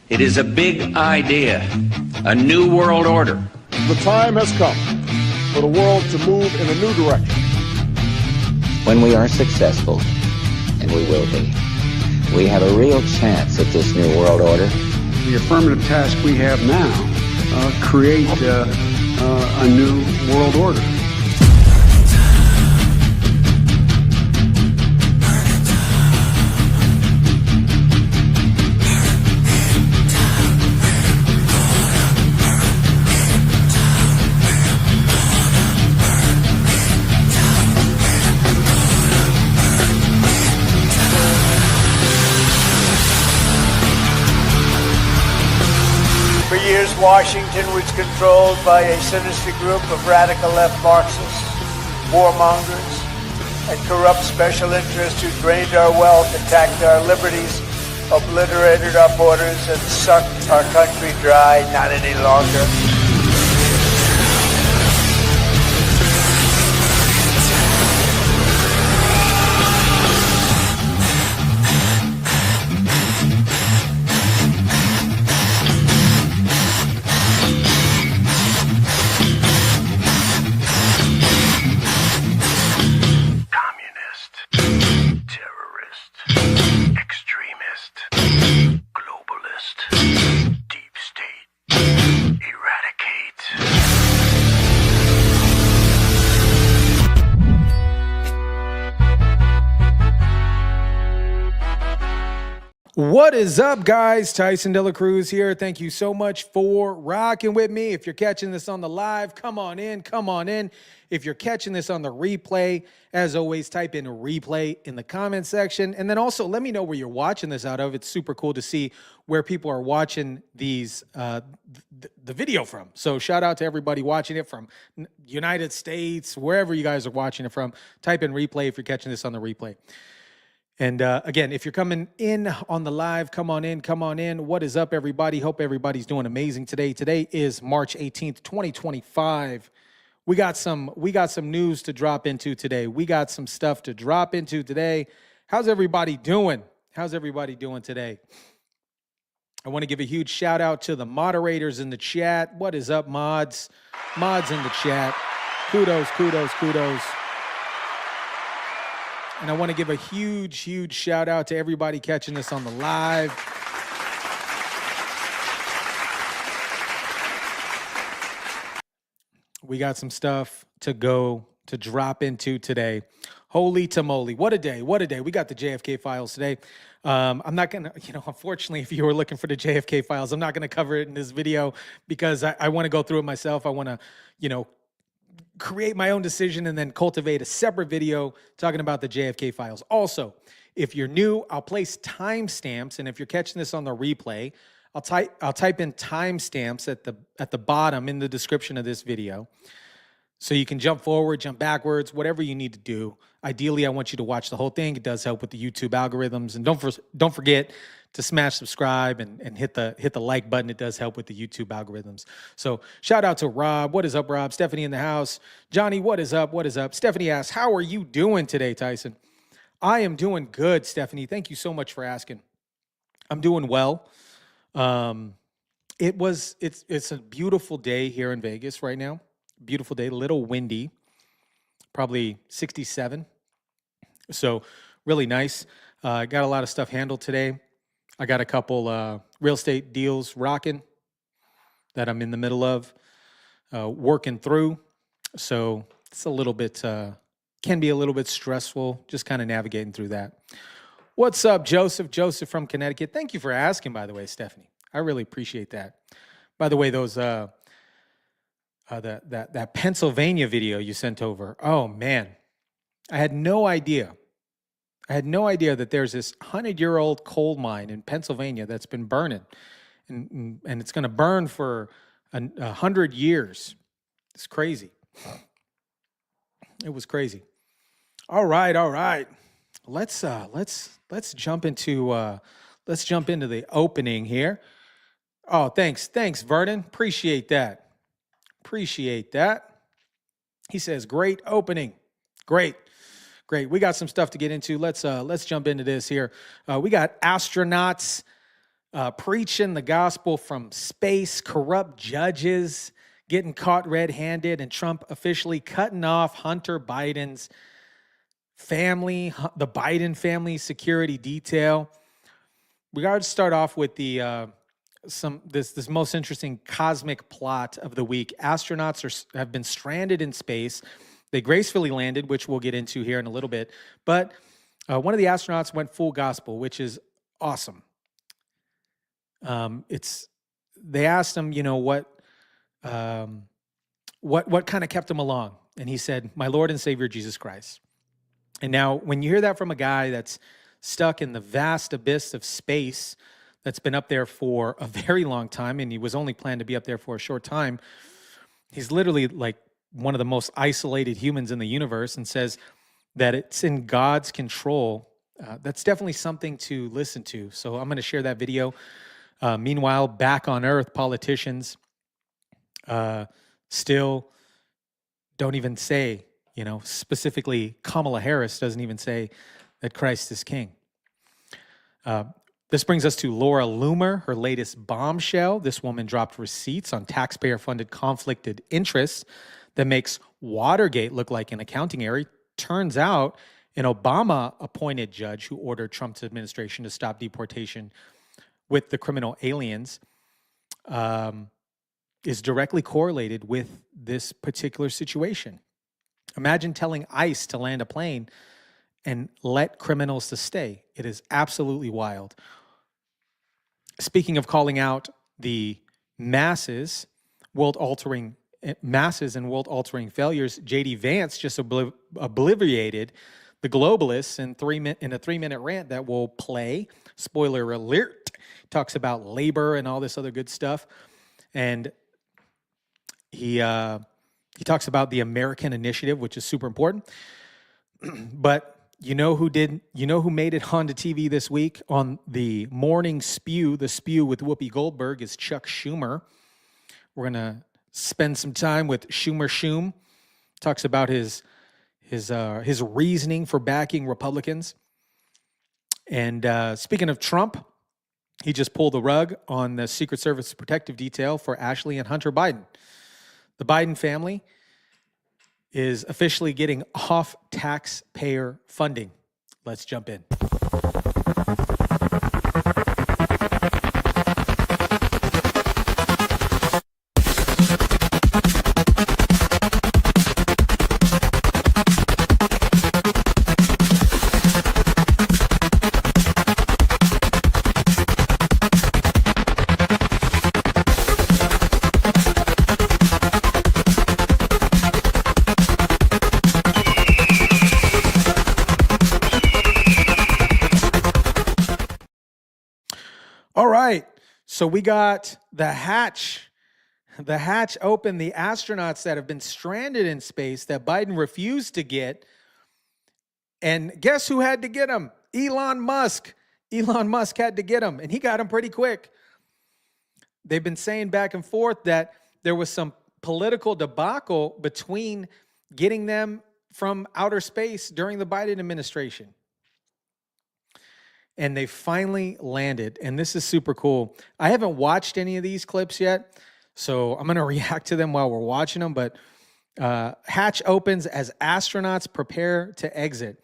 It is a big idea, a new world order. The time has come for the world to move in a new direction. When we are successful, and we will be, we have a real chance at this new world order. The affirmative task we have now, create a new world order. For years, Washington was controlled by a sinister group of radical left Marxists, warmongers, and corrupt special interests who drained our wealth, attacked our liberties, obliterated our borders, and sucked our country dry. Not any longer. What is up, guys? Tyson De La Cruz here. Thank you so much for rocking with me. If you're catching this on the live, come on in, come on in. If you're catching this on the replay, as always, type in replay in the comment section. And then also let me know where you're watching this out of. It's super cool to see where people are watching these the video from. So shout out to everybody watching it from United States, wherever you guys are watching it from. Type in replay if you're catching this on the replay. And again, if you're coming in on the live, come on in, come on in. What is up, everybody? Hope everybody's doing amazing today. Today is March 18th, 2025. We got some news to drop into today. We got some stuff to drop into today. How's everybody doing? How's everybody doing today? I want to give a huge shout out to the moderators in the chat. What is up, mods? Mods in the chat. Kudos, kudos, kudos. And I want to give a huge, huge shout out to everybody catching this on the live. We got some stuff to drop into today. Holy tamale. What a day. What a day. We got the JFK files today. I'm not going to, unfortunately, if you were looking for the JFK files, I'm not going to cover it in this video because I want to go through it myself. I want to, create my own decision and then cultivate a separate video talking about the JFK files. Also, if you're new, I'll place timestamps, and if you're catching this on the replay, I'll type in timestamps at the bottom in the description of this video. So you can jump forward, jump backwards, whatever you need to do. Ideally, I want you to watch the whole thing. It does help with the YouTube algorithms. And don't forget to smash subscribe and hit the like button. It does help with the YouTube algorithms. So shout out to Rob. What is up, Rob? Stephanie in the house. Johnny, what is up? What is up? Stephanie asks, how are you doing today, Tyson? I am doing good, Stephanie. Thank you so much for asking. I'm doing well. It's a beautiful day here in Vegas right now. Beautiful day, a little windy, probably 67. So really nice. Got a lot of stuff handled today. I got a couple real estate deals rocking that I'm in the middle of working through. So it's a little bit, can be a little bit stressful, just kind of navigating through that. What's up, Joseph? Joseph from Connecticut. Thank you for asking, by the way, Stephanie. I really appreciate that. By the way, those that Pennsylvania video you sent over. Oh man, I had no idea. I had no idea that there's this 100-year-old coal mine in Pennsylvania that's been burning, and it's going to burn for 100 years. It's crazy. It was crazy. All right. Let's jump into the opening here. Oh, thanks, Vernon. Appreciate that. He says, great opening. Great. We got some stuff to get into. Let's jump into this here. We got astronauts preaching the gospel from space, corrupt judges getting caught red-handed, and Trump officially cutting off Hunter Biden's family, the Biden family security detail. We got to start off with the this most interesting cosmic plot of the week. Astronauts have been stranded in space. They gracefully landed, which we'll get into here in a little bit. But one of the astronauts went full gospel, which is awesome. They asked him, what kind of kept him along, and he said, "My Lord and Savior Jesus Christ." And now, when you hear that from a guy that's stuck in the vast abyss of space, that's been up there for a very long time, and he was only planned to be up there for a short time, he's literally like one of the most isolated humans in the universe, and says that it's in God's control. That's definitely something to listen to. So I'm going to share that video. Meanwhile, back on Earth, politicians still don't even say, specifically Kamala Harris doesn't even say that Christ is king. This brings us to Laura Loomer, her latest bombshell. This woman dropped receipts on taxpayer-funded conflicted interests that makes Watergate look like an accounting error. Turns out an Obama-appointed judge who ordered Trump's administration to stop deportation with the criminal aliens is directly correlated with this particular situation. Imagine telling ICE to land a plane and let criminals to stay. It is absolutely wild. Speaking of calling out the masses and world-altering failures, J.D. Vance just obliterated the globalists in a 3-minute rant that will play. Spoiler alert, talks about labor and all this other good stuff. And he talks about the American initiative, which is super important. But you know who made it onto TV this week on the morning spew, the spew with Whoopi Goldberg, is Chuck Schumer. We're going to spend some time with Schumer. Talks about his reasoning for backing Republicans. And speaking of Trump, he just pulled the rug on the Secret Service protective detail for Ashley and Hunter Biden. The Biden family is officially getting off taxpayer funding. Let's jump in. All right, so we got the hatch open. The astronauts that have been stranded in space that Biden refused to get. And guess who had to get them? Elon Musk. Elon Musk had to get them, and he got them pretty quick. They've been saying back and forth that there was some political debacle between getting them from outer space during the Biden administration. And they finally landed, and this is super cool. I haven't watched any of these clips yet, so I'm going to react to them while we're watching them, but hatch opens as astronauts prepare to exit.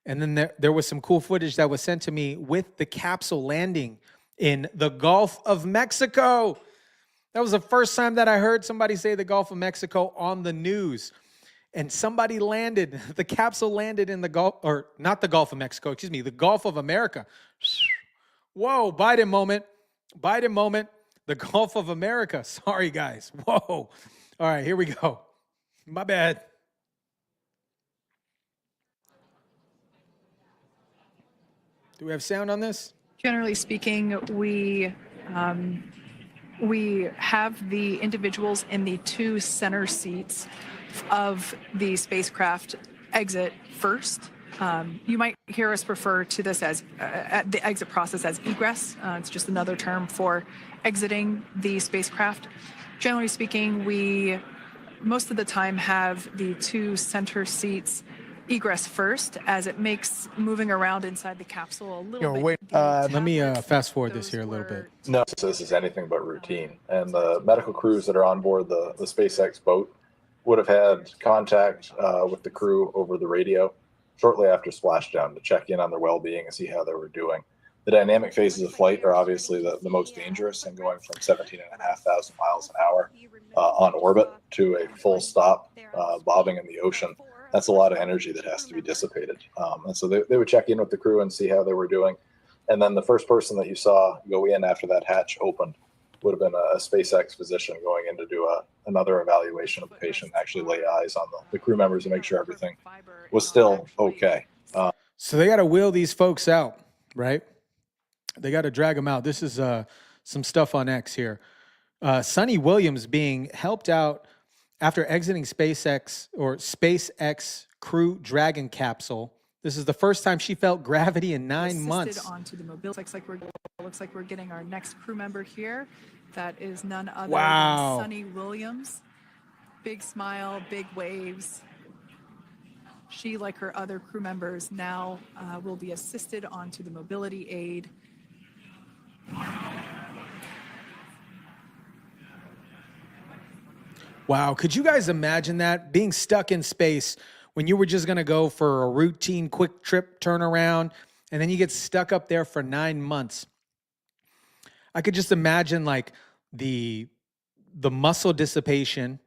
And then there was some cool footage that was sent to me with the capsule landing in the Gulf of Mexico. That was the first time that I heard somebody say the Gulf of Mexico on the news. And somebody landed, the capsule landed in the Gulf, or not the Gulf of Mexico, excuse me, the Gulf of America. Whoa, Biden moment, the Gulf of America. Sorry, guys. Whoa. All right, here we go. My bad. Do we have sound on this? Generally speaking, we have the individuals in the 2 center seats of the spacecraft exit first. You might hear us refer to this as the exit process as egress. It's just another term for exiting the spacecraft. Generally speaking, we most of the time have the 2 center seats egress first, as it makes moving around inside the capsule a little bit. Wait, let me fast forward this here a little bit. No, this is anything but routine. And the medical crews that are on board the SpaceX boat would have had contact with the crew over the radio shortly after splashdown to check in on their well-being and see how they were doing. The dynamic phases of flight are obviously the most dangerous, and going from 17,500 miles an hour on orbit to a full stop bobbing in the ocean, that's a lot of energy that has to be dissipated. And so they would check in with the crew and see how they were doing. And then the first person that you saw go in after that hatch opened would have been a SpaceX physician going in to do another evaluation of the patient, actually lay eyes on the crew members to make sure everything was still okay. So they got to wheel these folks out, right? They got to drag them out. This is some stuff on X here. Sunny Williams being helped out after exiting SpaceX Crew Dragon capsule. This is the first time she felt gravity in 9 months. Onto the mobility. Looks like we're getting our next crew member here. That is none other Wow. than Sunny Williams. Big smile, big waves. She, like her other crew members, now will be assisted onto the mobility aid. Wow. Could you guys imagine that? Being stuck in space when you were just going to go for a routine quick trip turnaround, and then you get stuck up there for 9 months. I could just imagine like the muscle dissipation.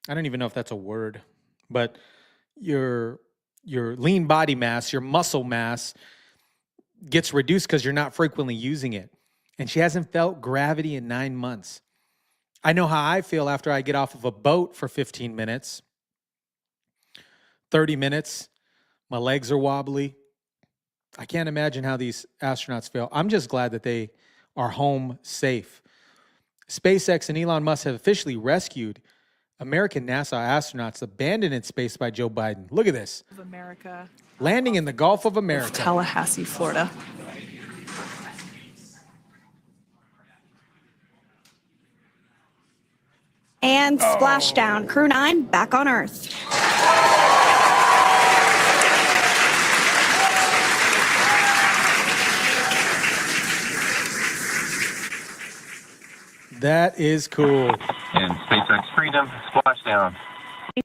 I don't even know if that's a word, but your lean body mass, your muscle mass gets reduced because you're not frequently using it. And she hasn't felt gravity in 9 months. I know how I feel after I get off of a boat for 15 minutes, 30 minutes. My legs are wobbly. I can't imagine how these astronauts feel. I'm just glad that they are home safe. SpaceX and Elon Musk have officially rescued American NASA astronauts abandoned in space by Joe Biden. Look at this. America. Landing in the Gulf of America. Tallahassee, Florida. And splashdown. Crew 9 back on Earth. That is cool. And SpaceX Freedom, splashdown.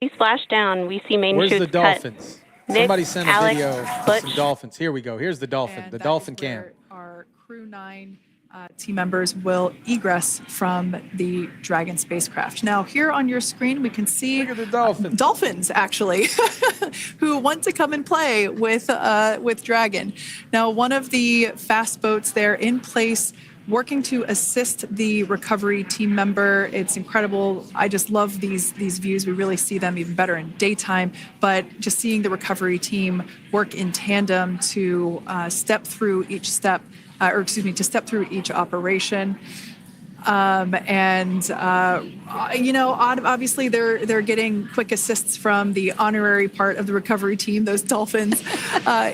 We splash down. We see main Where's chutes the dolphins? Nick, Somebody sent a Alex, video of Butch. some dolphins. Here we go. Here's the dolphin. And The that dolphin is cam. where our Crew 9 team members will egress from the Dragon spacecraft. Now, here on your screen, we can see Look at the dolphins. dolphins, actually, who want to come and play with Dragon. Now, one of the fast boats there in place, working to assist the recovery team member. It's incredible. I just love these views. We really see them even better in daytime, but just seeing the recovery team work in tandem to step through each step, to step through each operation. Obviously they're getting quick assists from the honorary part of the recovery team, those dolphins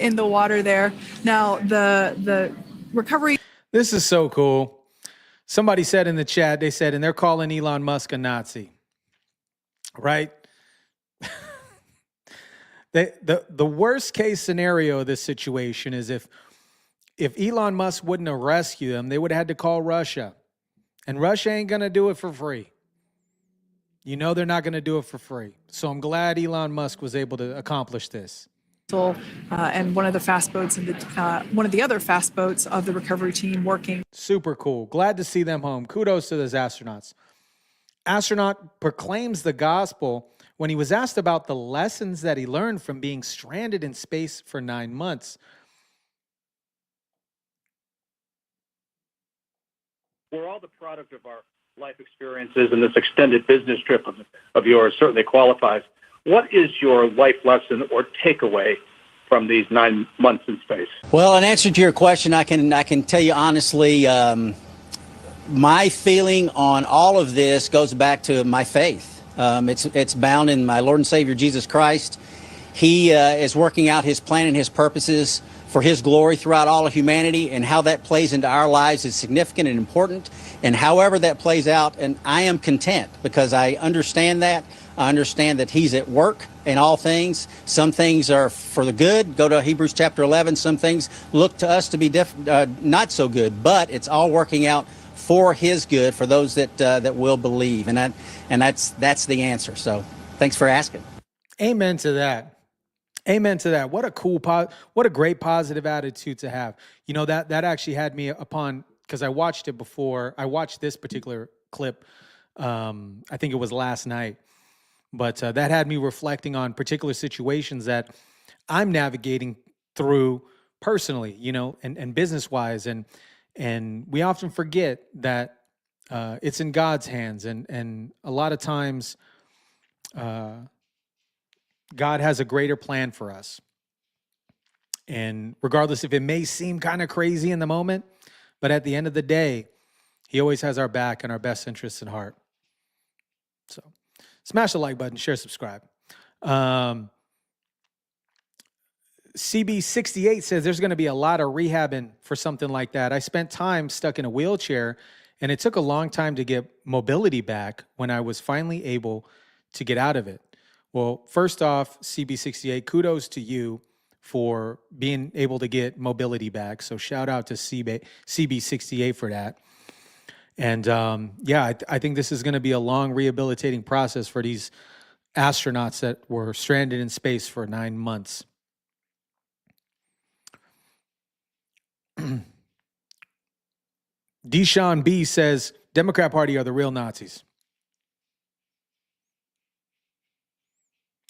in the water there. Now the recovery. This is so cool. Somebody said in the chat, they said, and they're calling Elon Musk a Nazi, right? The worst case scenario of this situation is if Elon Musk wouldn't have rescued them, they would have had to call Russia. And Russia ain't going to do it for free. You know they're not going to do it for free. So I'm glad Elon Musk was able to accomplish this. And one of the fast boats and one of the other fast boats of the recovery team working. Super cool. Glad to see them home. Kudos to those astronauts. Astronaut proclaims the gospel when he was asked about the lessons that he learned from being stranded in space for 9 months. We're all the product of our life experiences, and this extended business trip of yours certainly qualifies. What is your life lesson or takeaway from these 9 months in space? Well, in answer to your question, I can tell you honestly, my feeling on all of this goes back to my faith. It's bound in my Lord and Savior Jesus Christ. He is working out his plan and his purposes for his glory throughout all of humanity, and how that plays into our lives is significant and important. And however that plays out, and I am content because I understand that. I understand that he's at work in all things. Some things are for the good. Go to Hebrews chapter 11. Some things look to us to be not so good, but it's all working out for his good, for those that will believe. And that's the answer. So thanks for asking. Amen to that. Amen to that. What a cool, what a great positive attitude to have. You know, that actually had me upon, because I watched it before. I watched this particular clip. I think it was last night, but that had me reflecting on particular situations that I'm navigating through personally, you know, and business wise. And we often forget that it's in God's hands. And a lot of times, God has a greater plan for us. And regardless if it may seem kind of crazy in the moment, but at the end of the day, he always has our back and our best interests in heart. So smash the like button, share, subscribe. CB68 says there's going to be a lot of rehabbing for something like that. I spent time stuck in a wheelchair, and it took a long time to get mobility back when I was finally able to get out of it. Well, first off, CB68, kudos to you for being able to get mobility back. So shout out to CB68 for that. And yeah, I think this is going to be a long rehabilitating process for these astronauts that were stranded in space for 9 months. Deshaun B says, Democrat Party are the real Nazis.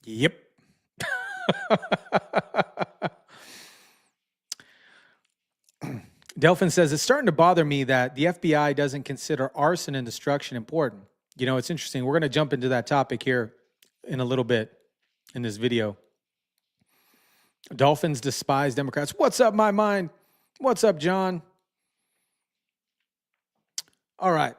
Yep. Delphin says, it's starting to bother me that the FBI doesn't consider arson and destruction important. You know, it's interesting. We're going to jump into that topic here in a little bit in this video. Dolphins despise Democrats. What's up, my mind? What's up, John? All right.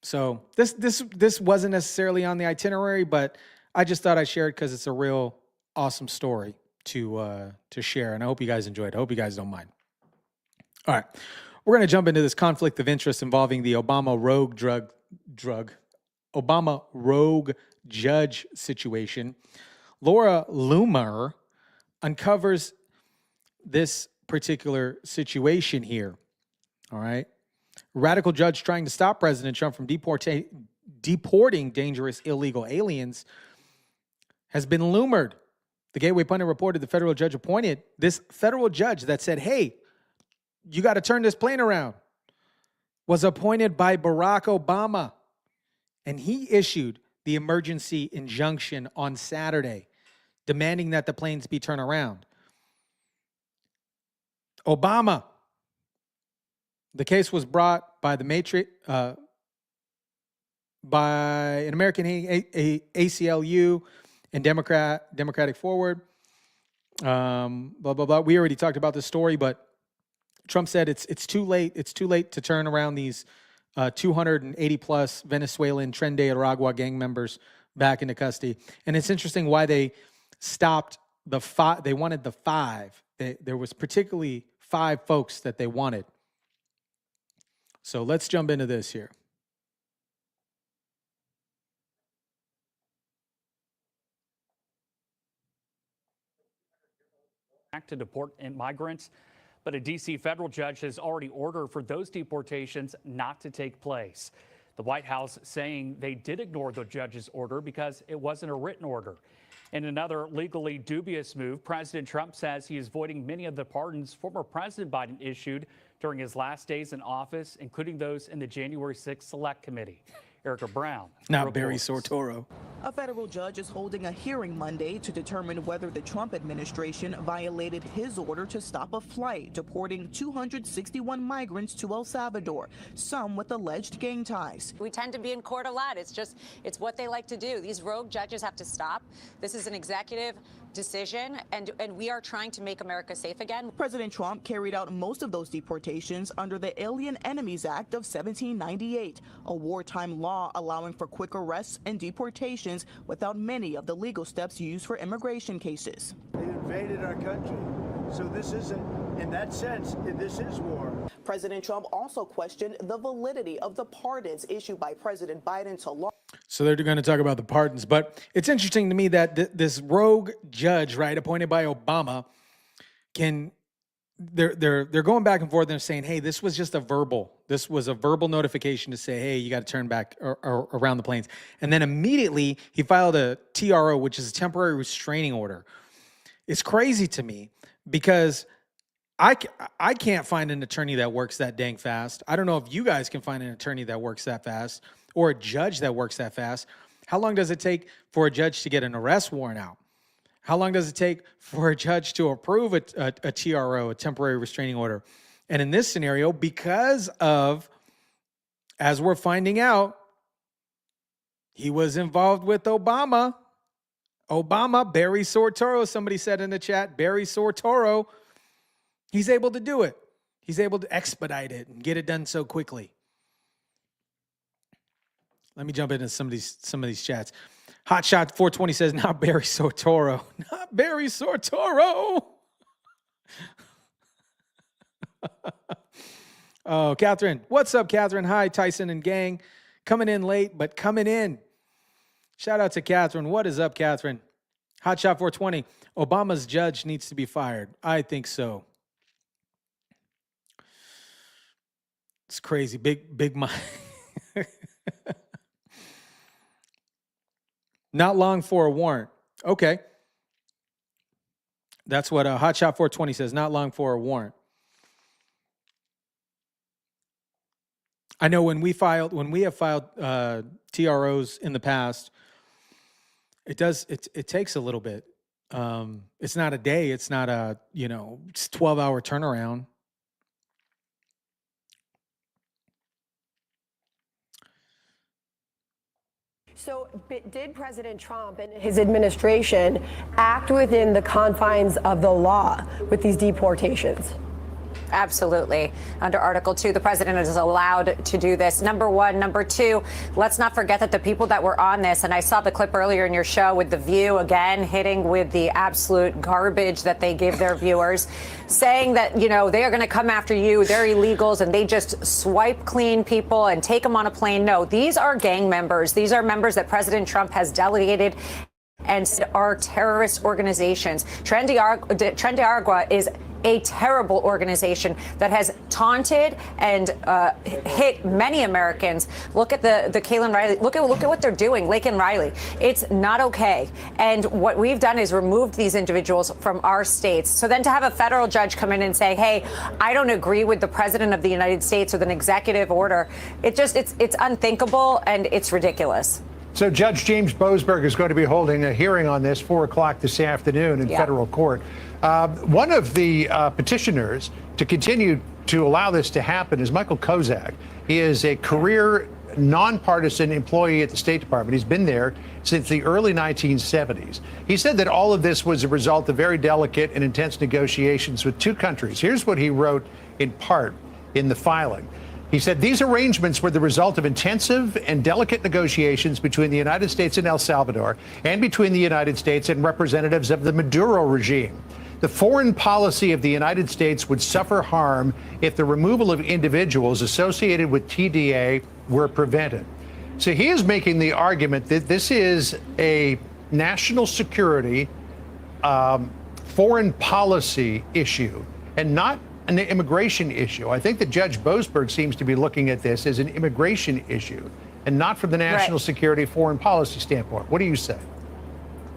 So this wasn't necessarily on the itinerary, but I just thought I'd share it because it's a real awesome story to share, and I hope you guys enjoyed it. I hope you guys don't mind. All right, we're going to jump into this conflict of interest involving the Obama rogue judge situation. Laura Loomer uncovers this particular situation here. All right, radical judge trying to stop President Trump from deporting dangerous illegal aliens has been loomered. The Gateway Pundit reported the federal judge appointed, this federal judge that said, hey, you got to turn this plane around, was appointed by Barack Obama. And he issued the emergency injunction on Saturday, demanding that the planes be turned around. Obama. The case was brought by the Matrix, by an American ACLU and Democratic Forward. Blah, blah, blah. We already talked about this story, but Trump said it's too late. It's too late to turn around these 280 plus Venezuelan Tren de Aragua gang members back into custody. And it's interesting why they stopped the 5. They wanted the 5. There was particularly 5 folks that they wanted. So let's jump into this here. To deport migrants, but a D.C. federal judge has already ordered for those deportations not to take place. The White House saying they did ignore the judge's order because it wasn't a written order. In another legally dubious move, President Trump says he is voiding many of the pardons former President Biden issued during his last days in office, including those in the January 6th Select Committee. Erica Brown. Not Barry Sortoro. A federal judge is holding a hearing Monday to determine whether the Trump administration violated his order to stop a flight deporting 261 migrants to El Salvador, some with alleged gang ties. We tend to be in court a lot. It's what they like to do. These rogue judges have to stop. This is an executive decision, and we are trying to make America safe again. President Trump carried out most of those deportations under the Alien Enemies Act of 1798, a wartime law allowing for quick arrests and deportations without many of the legal steps used for immigration cases. They invaded our country, so this isn't, in that sense, this is war. President Trump also questioned the validity of the pardons issued by President Biden to law. So they're going to talk about the pardons. But it's interesting to me that this rogue judge, right, appointed by Obama, they're going back and forth and they're saying, hey, this was a verbal notification to say, hey, you got to turn back or around the planes. And then immediately he filed a TRO, which is a temporary restraining order. It's crazy to me because I can't find an attorney that works that dang fast. I don't know if you guys can find an attorney that works that fast or a judge that works that fast. How long does it take for a judge to get an arrest warrant out? How long does it take for a judge to approve a TRO, a temporary restraining order? And in this scenario, because of, as we're finding out, he was involved with Obama, Barry Soetoro, somebody said in the chat, Barry Soetoro, he's able to do it. He's able to expedite it and get it done so quickly. Let me jump into some of these chats. Hotshot 420 says, not Barry Soetoro. Not Barry Soetoro. Oh, Catherine. What's up, Catherine? Hi, Tyson and gang. Coming in late, but coming in. Shout out to Catherine. What is up, Catherine? Hotshot 420. Obama's judge needs to be fired. I think so. It's crazy. Big mind. Not long for a warrant. Okay. That's what Hotshot 420 says. Not long for a warrant. I know when we have filed TROs in the past, it takes a little bit. It's not a day. It's not a 12-hour turnaround. So did President Trump and his administration act within the confines of the law with these deportations? Absolutely. Under Article 2, the president is allowed to do this. Number one. Number two, let's not forget that the people that were on this, and I saw the clip earlier in your show with The View, again, hitting with the absolute garbage that they give their viewers, saying that, they are going to come after you, they're illegals, and they just swipe clean people and take them on a plane. No, these are gang members. These are members that President Trump has delegated and are terrorist organizations. Tren de Aragua is a terrible organization that has taunted and hit many Americans. Look at the Kaylin Riley. Look at what they're doing, Laken Riley. It's not okay. And what we've done is removed these individuals from our states. So then to have a federal judge come in and say, hey, I don't agree with the president of the United States with an executive order, it's unthinkable and it's ridiculous. So Judge James Boasberg is going to be holding a hearing on this 4 o'clock this afternoon in federal court. One of the petitioners to continue to allow this to happen is Michael Kozak. He is a career nonpartisan employee at the State Department. He's been there since the early 1970s. He said that all of this was a result of very delicate and intense negotiations with 2 countries. Here's what he wrote in part in the filing. He said these arrangements were the result of intensive and delicate negotiations between the United States and El Salvador and between the United States and representatives of the Maduro regime. The foreign policy of the United States would suffer harm if the removal of individuals associated with TDA were prevented. So he is making the argument that this is a national security, foreign policy issue and not an immigration issue. I think that Judge Boasberg seems to be looking at this as an immigration issue and not from the national security foreign policy standpoint. What do you say?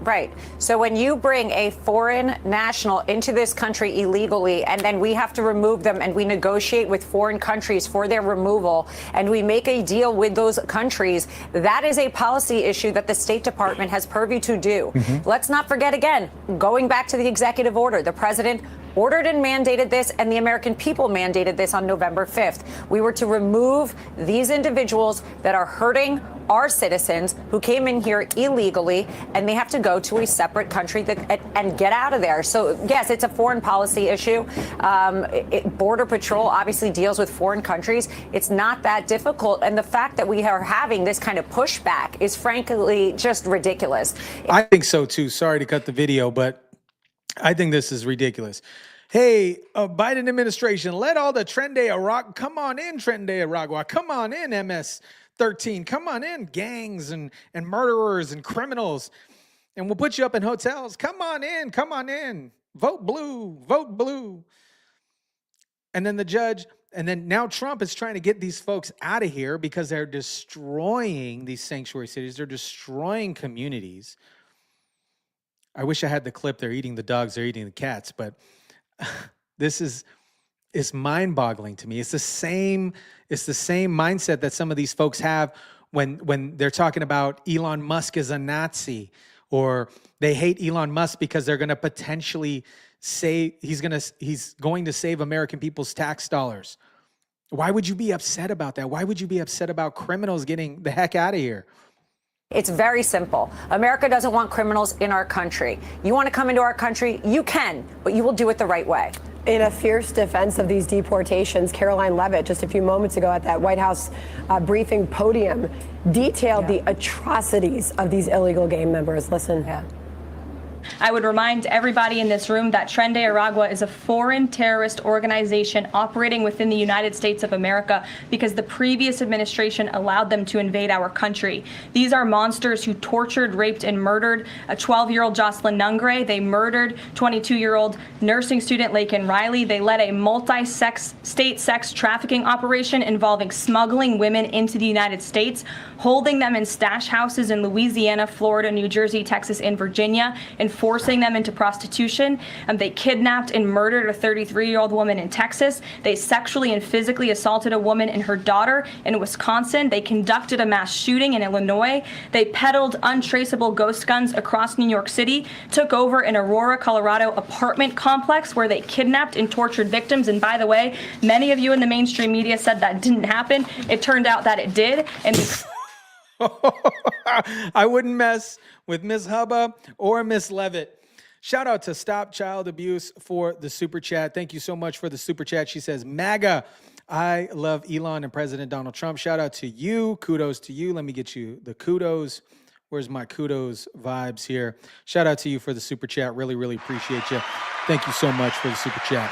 Right. So when you bring a foreign national into this country illegally, and then we have to remove them and we negotiate with foreign countries for their removal, and we make a deal with those countries, that is a policy issue that the State Department has purview to do. Let's not forget, again, going back to the executive order, the president ordered and mandated this, and the American people mandated this on November 5th. We were to remove these individuals that are hurting our citizens who came in here illegally, and they have to go to a separate country and get out of there. So, yes, it's a foreign policy issue. Border Patrol obviously deals with foreign countries. It's not that difficult. And the fact that we are having this kind of pushback is frankly just ridiculous. I think so, too. Sorry to cut the video, but I think this is ridiculous. Hey, Biden administration, let all the Trendy Iraq, come on in, Trendy Iraq, come on in, MS-13, come on in, gangs and murderers and criminals, and we'll put you up in hotels. Come on in, vote blue. And then the judge, and then now Trump is trying to get these folks out of here because they're destroying these sanctuary cities. They're destroying communities. I wish I had the clip. They're eating the dogs, they're eating the cats, but this is mind-boggling to me. It's the same mindset that some of these folks have when they're talking about Elon Musk as a Nazi, or they hate Elon Musk because they're going to potentially say he's going to save American people's tax dollars. Why would you be upset about that? Why would you be upset about criminals getting the heck out of here? It's very simple. America doesn't want criminals in our country. You want to come into our country, you can, but you will do it the right way. In a fierce defense of these deportations, Caroline Leavitt, just a few moments ago at that White House briefing podium, detailed the atrocities of these illegal gang members. Listen. I would remind everybody in this room that Tren de Aragua is a foreign terrorist organization operating within the United States of America because the previous administration allowed them to invade our country. These are monsters who tortured, raped, and murdered a 12-year-old Jocelyn Nungre. They murdered 22-year-old nursing student Laken Riley. They led a multi-state sex trafficking operation involving smuggling women into the United States, holding them in stash houses in Louisiana, Florida, New Jersey, Texas, and Virginia, and forcing them into prostitution. They kidnapped and murdered a 33-year-old woman in Texas. They sexually and physically assaulted a woman and her daughter in Wisconsin. They conducted a mass shooting in Illinois. They peddled untraceable ghost guns across New York City, took over an Aurora, Colorado apartment complex where they kidnapped and tortured victims. And by the way, many of you in the mainstream media said that didn't happen. It turned out that it did. And I wouldn't mess with Miss Hubba or Miss Leavitt. Shout out to Stop Child Abuse for the super chat. Thank you so much for the super chat. She says, MAGA, I love Elon and President Donald Trump. Shout out to you. Kudos to you. Let me get you the kudos. Where's my kudos vibes here? Shout out to you for the super chat. Really, really appreciate you. Thank you so much for the super chat.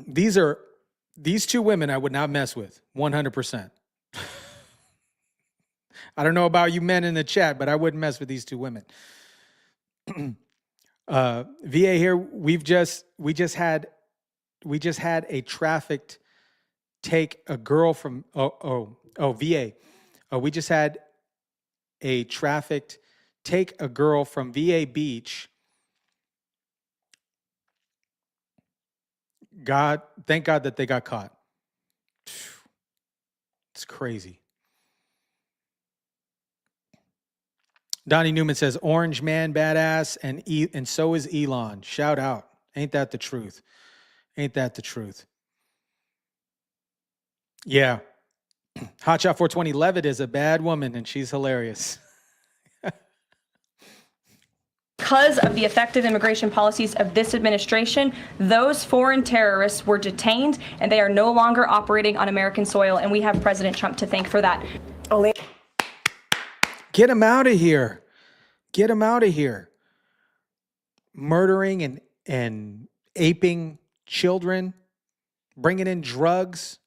These two women I would not mess with, 100%. I don't know about you men in the chat, but I wouldn't mess with these two women. VA here, we just had a trafficked take a girl from VA. We just had a trafficked take a girl from VA Beach. Thank God that they got caught. It's crazy. Donnie Newman says, Orange man, badass, and so is Elon. Shout out. Ain't that the truth? Ain't that the truth? Yeah. Hotshot 420 Leavitt is a bad woman, and she's hilarious. Because of the effective immigration policies of this administration, those foreign terrorists were detained, and they are no longer operating on American soil, and we have President Trump to thank for that. Get him out of here. Get him out of here. Murdering and aping children, bringing in drugs,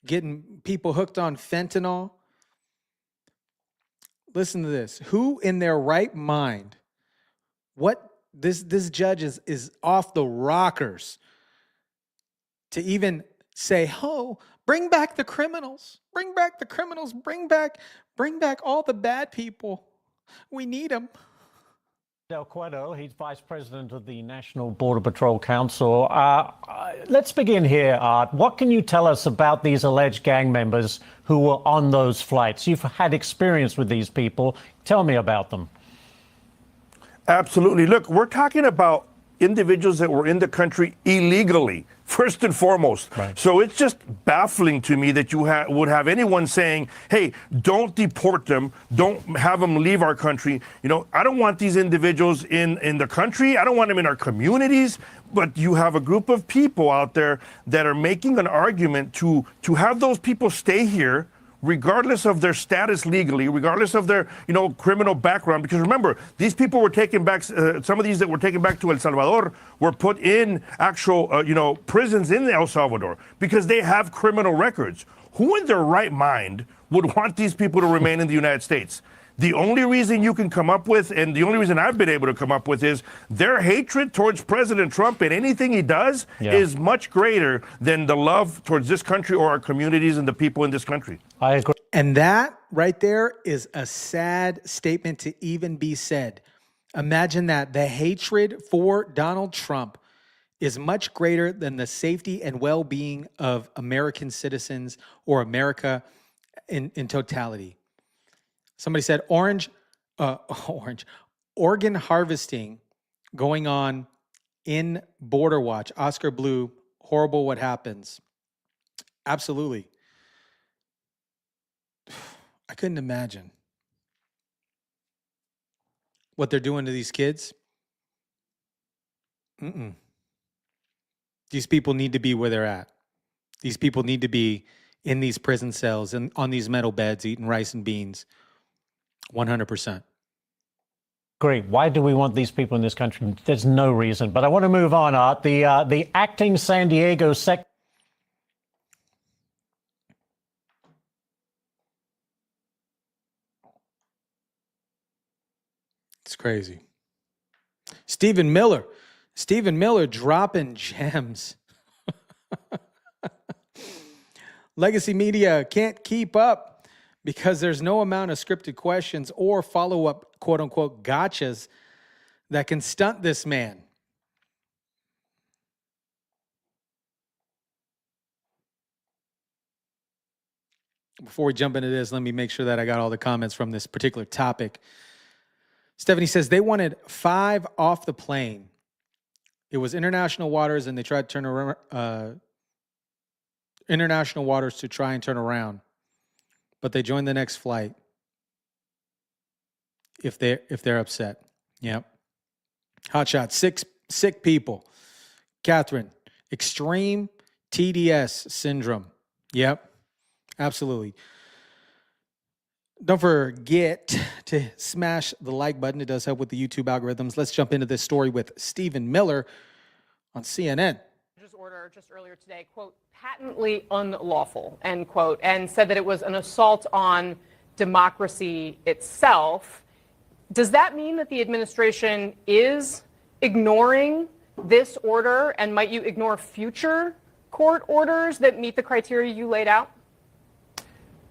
getting people hooked on fentanyl. Listen to this. Who in their right mind, this judge is off the rockers to even say, oh, bring back the criminals. Bring back the criminals. Bring back all the bad people. We need them. Del Cueto, he's Vice President of the National Border Patrol Council. Let's begin here, Art. What can you tell us about these alleged gang members who were on those flights? You've had experience with these people. Tell me about them. Absolutely. Look, we're talking about individuals that were in the country illegally, first and foremost. Right. So it's just baffling to me that you would have anyone saying, hey, don't deport them, don't have them leave our country. You know, I don't want these individuals in the country. I don't want them in our communities. But you have a group of people out there that are making an argument to have those people stay here regardless of their status legally, regardless of their, criminal background. Because remember, these people were taken back, some of these that were taken back to El Salvador were put in actual, prisons in El Salvador because they have criminal records. Who in their right mind would want these people to remain in the United States? The only reason you can come up with, and the only reason I've been able to come up with, is their hatred towards President Trump and anything he does is much greater than the love towards this country or our communities and the people in this country. I agree. And that right there is a sad statement to even be said. Imagine that. The hatred for Donald Trump is much greater than the safety and well-being of American citizens or America in totality. Somebody said organ harvesting going on in Border Watch. Oscar Blue, horrible what happens. Absolutely. I couldn't imagine what they're doing to these kids. These people need to be where they're at. These people need to be in these prison cells and on these metal beds eating rice and beans. 100%. Great. Why do we want these people in this country? There's no reason. But I want to move on, Art. The acting San Diego It's crazy. Stephen Miller dropping gems. Legacy media can't keep up because there's no amount of scripted questions or follow-up, quote-unquote, gotchas that can stunt this man. Before we jump into this, let me make sure that I got all the comments from this particular topic. Stephanie says they wanted 5 off the plane. It was international waters, and they tried to turn around. International waters to try and turn around, but they join the next flight if they're upset. Yep. Hotshot, sick people. Catherine, extreme TDS syndrome. Yep, absolutely. Don't forget to smash the like button. It does help with the YouTube algorithms. Let's jump into this story with Stephen Miller on CNN. Order just earlier today, quote, patently unlawful, end quote, and said that it was an assault on democracy itself. Does that mean that the administration is ignoring this order, and might you ignore future court orders that meet the criteria you laid out?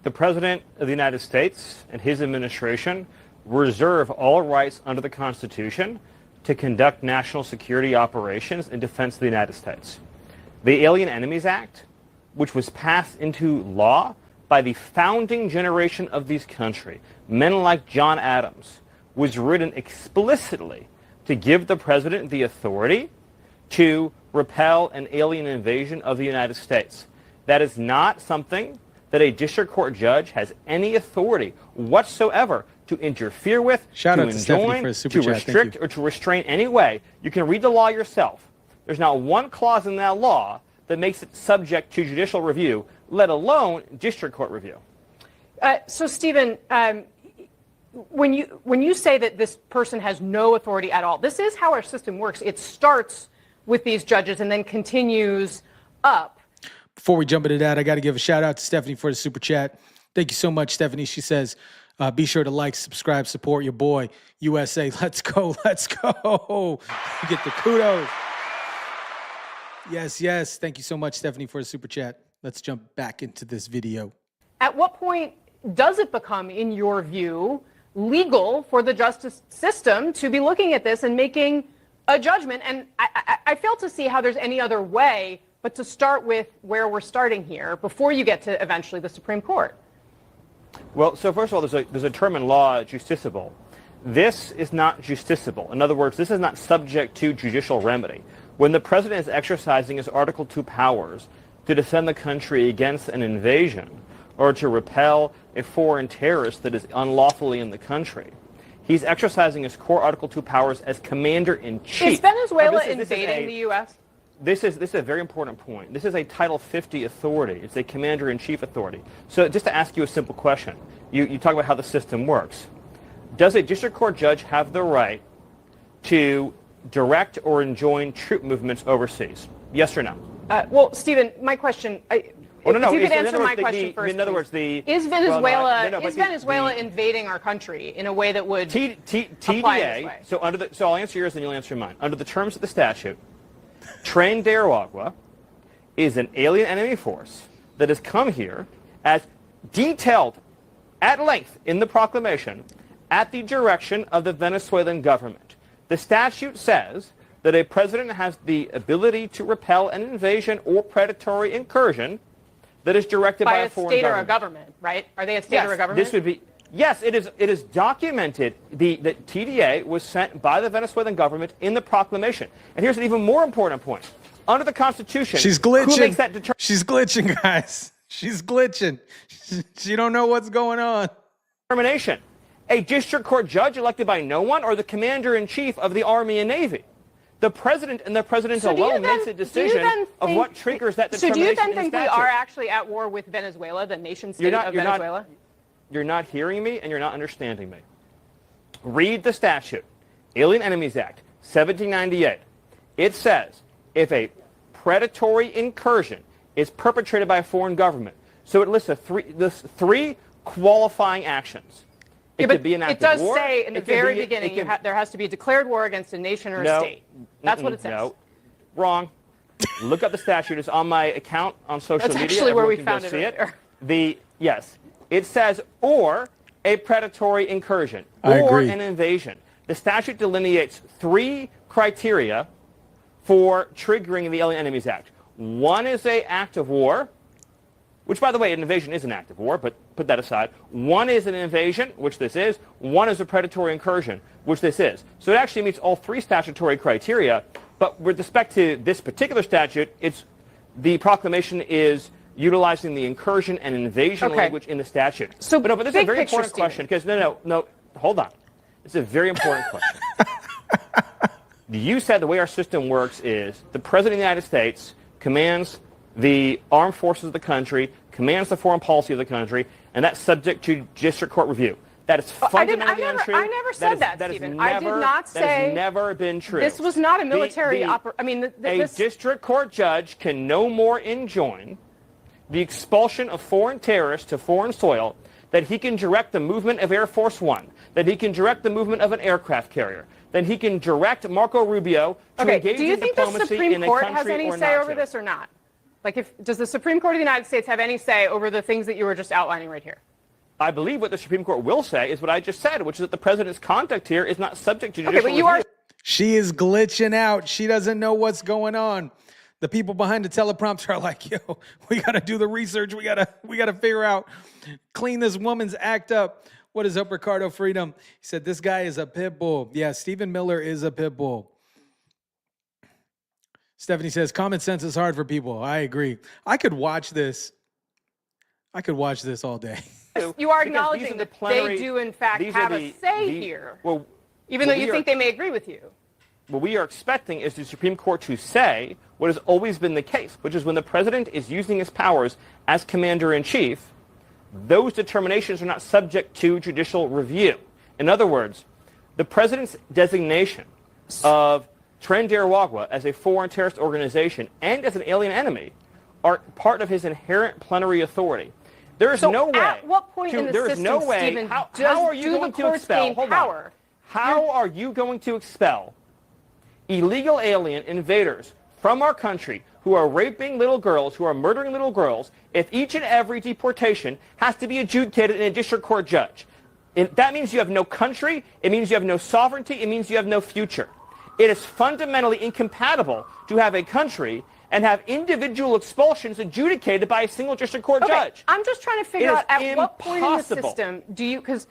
The President of the United States and his administration reserve all rights under the Constitution to conduct national security operations in defense of the United States. The Alien Enemies Act, which was passed into law by the founding generation of this country, men like John Adams, was written explicitly to give the president the authority to repel an alien invasion of the United States. That is not something that a district court judge has any authority whatsoever to interfere with, to enjoin, to restrict, or to restrain any way. You can read the law yourself. There's not one clause in that law that makes it subject to judicial review, let alone district court review. So, Stephen, when you say that this person has no authority at all, this is how our system works. It starts with these judges and then continues up. Before we jump into that, I got to give a shout out to Stephanie for the super chat. Thank you so much, Stephanie. She says, be sure to like, subscribe, support your boy, USA. Let's go, let's go. You get the kudos. Yes. Thank you so much, Stephanie, for the super chat. Let's jump back into this video. At what point does it become, in your view, legal for the justice system to be looking at this and making a judgment? And I fail to see how there's any other way but to start with where we're starting here before you get to eventually the Supreme Court. Well, so first of all, there's a term in law, justiciable. This is not justiciable. In other words, this is not subject to judicial remedy. When the president is exercising his Article 2 powers to defend the country against an invasion or to repel a foreign terrorist that is unlawfully in the country, he's exercising his core Article 2 powers as commander-in-chief. Is Venezuela invading the U.S.? this is a very important point. This is a Title 50 authority. It's a commander-in-chief authority. So just to ask you a simple question, you talk about how the system works. Does a district court judge have the right to direct or enjoin troop movements overseas? Yes or no? Well, Stephen, my question. Well, no, if you could in answer other my words, question first. In other words, is Venezuela invading our country in a way that would apply this way? So I'll answer yours and you'll answer mine. Under the terms of the statute, Tren de Aragua is an alien enemy force that has come here as detailed at length in the proclamation at the direction of the Venezuelan government. The statute says that a president has the ability to repel an invasion or predatory incursion that is directed by a foreign state government. or a government, right? Are they a state or a government? This would be, yes, it is documented. The TDA was sent by the Venezuelan government in the proclamation. And here's an even more important point. Under the Constitution, She's glitching. who makes that determination? She's glitching, guys. She's glitching. She don't know what's going on. Determination. A district court judge elected by no one or the commander-in-chief of the Army and Navy. The president and the president alone makes a decision of what triggers that determination. So do you then in think we statute. are actually at war with Venezuela, the nation state of Venezuela? You're not hearing me and you're not understanding me. Read the statute. Alien Enemies Act, 1798. It says if a predatory incursion is perpetrated by a foreign government. So it lists three qualifying actions. It could be an act of war. It does say in the very beginning there has to be a declared war against a nation or a state. That's what it says. No, wrong. Look up the statute. It's on my account on social media. That's actually where we Everyone found can it go see earlier. Yes. It says, or a predatory incursion, I or agree. an invasion. The statute delineates three criteria for triggering the Alien Enemies Act. One is an act of war, which, by the way, an invasion is an act of war, but put that aside. One is an invasion, which this is. One is a predatory incursion, which this is. So it actually meets all three statutory criteria. But with respect to this particular statute, the proclamation is utilizing the incursion and invasion language in the statute. So, but this is a very important question because no, hold on. This is a very important question. You said the way our system works is the President of the United States commands the armed forces of the country, commands the foreign policy of the country, and that's subject to district court review. That is fundamentally untrue. I never said that, Stephen. I did not say. That has never been true. This was not a military operation. A district court judge can no more enjoin the expulsion of foreign terrorists to foreign soil that he can direct the movement of Air Force One, that he can direct the movement of an aircraft carrier, that he can direct Marco Rubio to engage in diplomacy in a country or not. Do you think the Supreme Court has any say over this or not? Does the Supreme Court of the United States have any say over the things that you were just outlining right here? I believe what the Supreme Court will say is what I just said, which is that the president's conduct here is not subject to judicial review. She is glitching out. She doesn't know what's going on. The people behind the teleprompter are like, yo, we got to do the research. We got to figure out, clean this woman's act up. What is up, Ricardo Freedom? He said, this guy is a pit bull. Yeah, Stephen Miller is a pit bull. Stephanie says, common sense is hard for people. I agree. I could watch this all day. You are acknowledging that they do, in fact, have a say here, even though you think they may agree with you. What we are expecting is the Supreme Court to say what has always been the case, which is when the president is using his powers as commander-in-chief, those determinations are not subject to judicial review. In other words, the president's designation of Tren de Aragua as a foreign terrorist organization and as an alien enemy are part of his inherent plenary authority. There is no way. At what point in the system, Stephen, how are you going to expel? How are you going to expel illegal alien invaders from our country who are raping little girls, who are murdering little girls, if each and every deportation has to be adjudicated in a district court judge? That means you have no country. It means you have no sovereignty. It means you have no future. It is fundamentally incompatible to have a country and have individual expulsions adjudicated by a single district court judge. I'm just trying to figure out at what point in the system do you, because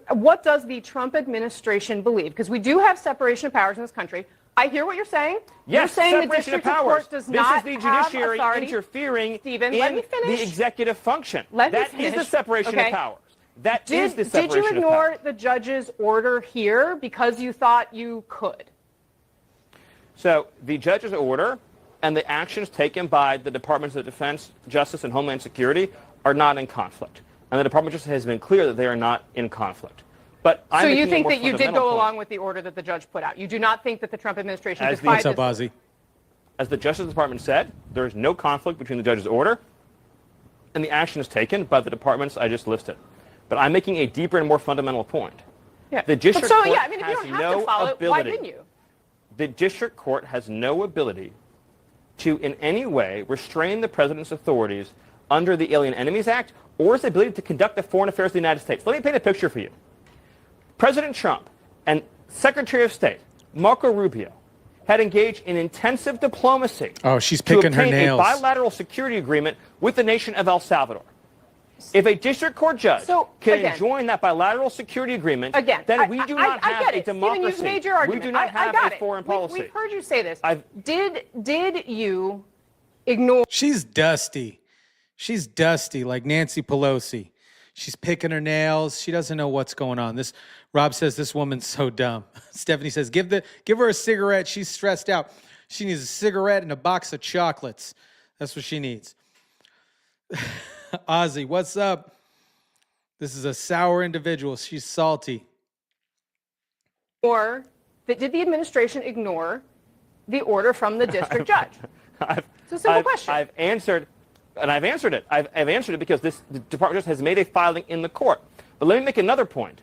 what does the Trump administration believe? Because we do have separation of powers in this country. I hear what you're saying. Yes, you're saying separation the district of powers. court does not this is the judiciary have interfering Stephen, in the executive function. That is the separation of powers. That is the separation of powers. Did you ignore the judge's order here because you thought you could? So the judge's order and the actions taken by the Departments of Defense, Justice, and Homeland Security are not in conflict. And the Department of Justice has been clear that they are not in conflict. But so you think that you did go along with the order that the judge put out? You do not think that the Trump administration defied this? What's up, Ozzy? As the Justice Department said, there is no conflict between the judge's order and the actions taken by the departments I just listed. But I'm making a deeper and more fundamental point. Yeah. The district so, court yeah, I mean, if you has don't have no to follow it, ability. why didn't you? The district court has no ability to in any way restrain the president's authorities under the Alien Enemies Act or his ability to conduct the foreign affairs of the United States. Let me paint a picture for you. President Trump and Secretary of State Marco Rubio had engaged in intensive diplomacy she's picking to her obtain nails. a bilateral security agreement with the nation of El Salvador. If a district court judge can enjoin that bilateral security agreement, then we do not have a democracy. Stephen, you've made your argument. We do not have a foreign policy. We've heard you say this. Did you ignore? She's dusty. She's dusty like Nancy Pelosi. She's picking her nails. She doesn't know what's going on. Rob says this woman's so dumb. Stephanie says give her a cigarette. She's stressed out. She needs a cigarette and a box of chocolates. That's what she needs. Ozzy, what's up? This is a sour individual. She's salty. Or did the administration ignore the order from the district judge? It's a simple question. I've answered it. I've answered it because the Department of Justice has made a filing in the court. But let me make another point.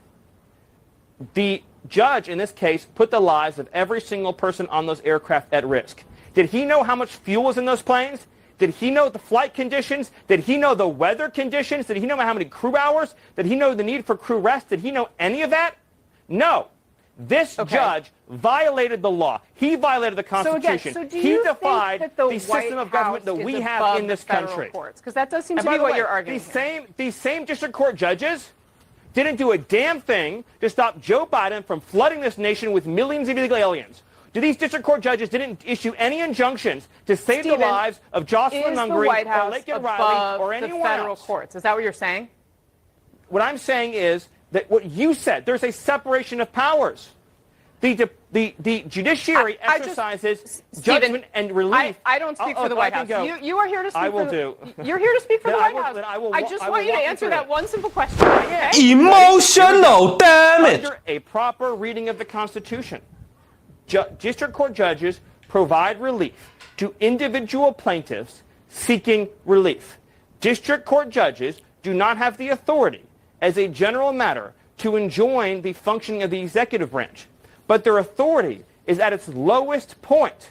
The judge in this case put the lives of every single person on those aircraft at risk. Did he know how much fuel was in those planes? Did he know the flight conditions? Did he know the weather conditions? Did he know how many crew hours? Did he know the need for crew rest? Did he know any of that? No. This judge violated the law. He violated the Constitution. So do he you defied think that the system of government that we have in this country. Because that does seem to be what you're arguing. These same district court judges didn't do a damn thing to stop Joe Biden from flooding this nation with millions of illegal aliens. These district court judges didn't issue any injunctions to save the lives of Jocelyn Hungary or Laken Riley or anyone the federal else. Courts. Is that what you're saying? What I'm saying is that what you said, there's a separation of powers. The judiciary exercises judgment and relief. I don't speak for the White House. You are here to speak You're here to speak for the White House. I just want you to answer that one simple question. Okay? Emotional damage. Under a proper reading of the Constitution, district court judges provide relief to individual plaintiffs seeking relief. District court judges do not have the authority, as a general matter, to enjoin the functioning of the executive branch. But their authority is at its lowest point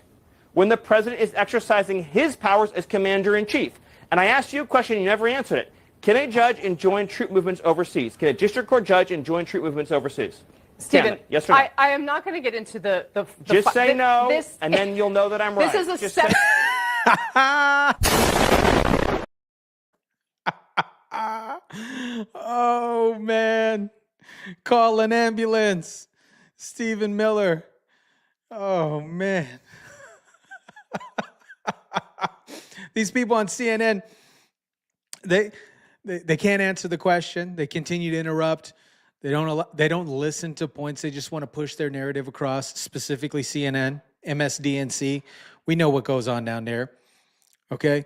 when the president is exercising his powers as commander-in-chief. And I asked you a question, you never answered it. Can a judge enjoin troop movements overseas? Can a district court judge enjoin troop movements overseas? Stephen, yes or no? I am not going to get into the just say no, and then you'll know that I'm right. This is Oh, man. Call an ambulance. Stephen Miller. Oh, man. These people on CNN, they can't answer the question. They continue to interrupt. They don't listen to points. They just want to push their narrative across, specifically CNN, MSDNC. We know what goes on down there. Okay?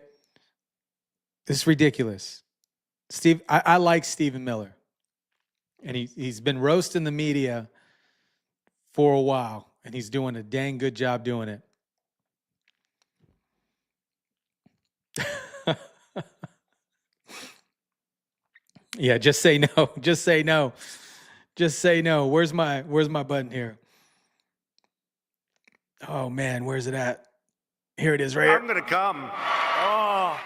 This is ridiculous. I like Stephen Miller. And he's been roasting the media for a while. And he's doing a dang good job doing it. Yeah, just say no. Just say no. Just say no. Where's my button here? Oh man, where's it at? Here it is, right here. I'm gonna come. Oh.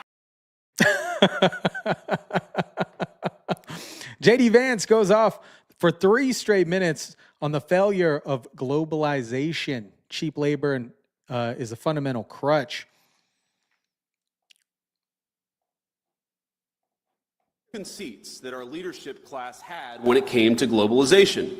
JD Vance goes off for 3 straight minutes on the failure of globalization. Cheap labor is a fundamental crutch. Conceits that our leadership class had when it came to globalization.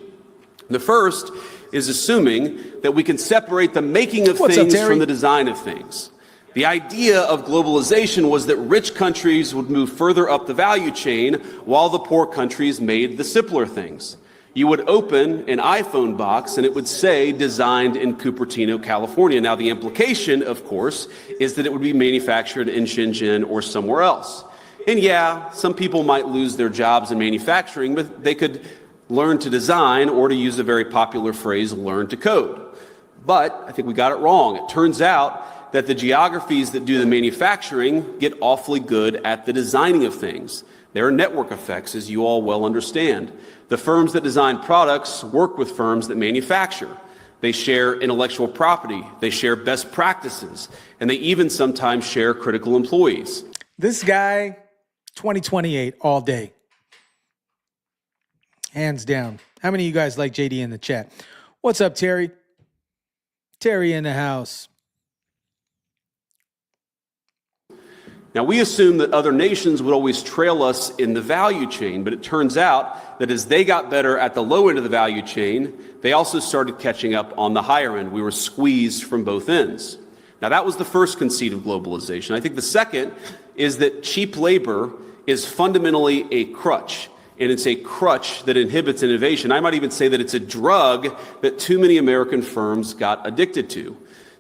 The first is assuming that we can separate the making of things from the design of things. The idea of globalization was that rich countries would move further up the value chain while the poor countries made the simpler things. You would open an iPhone box and it would say designed in Cupertino, California. Now, the implication, of course, is that it would be manufactured in Shenzhen or somewhere else. And yeah, some people might lose their jobs in manufacturing, but they could learn to design, or to use a very popular phrase, learn to code. But I think we got it wrong. It turns out that the geographies that do the manufacturing get awfully good at the designing of things. There are network effects, as you all well understand. The firms that design products work with firms that manufacture. They share intellectual property, they share best practices, and they even sometimes share critical employees. This guy, 2028 all day. Hands down. How many of you guys like JD in the chat? What's up, Terry? Terry in the house. Now, we assume that other nations would always trail us in the value chain, but it turns out that as they got better at the low end of the value chain, they also started catching up on the higher end. We were squeezed from both ends. Now, that was the first conceit of globalization. I think the second is that cheap labor is fundamentally a crutch, and it's a crutch that inhibits innovation. I might even say that it's a drug that too many American firms got addicted to.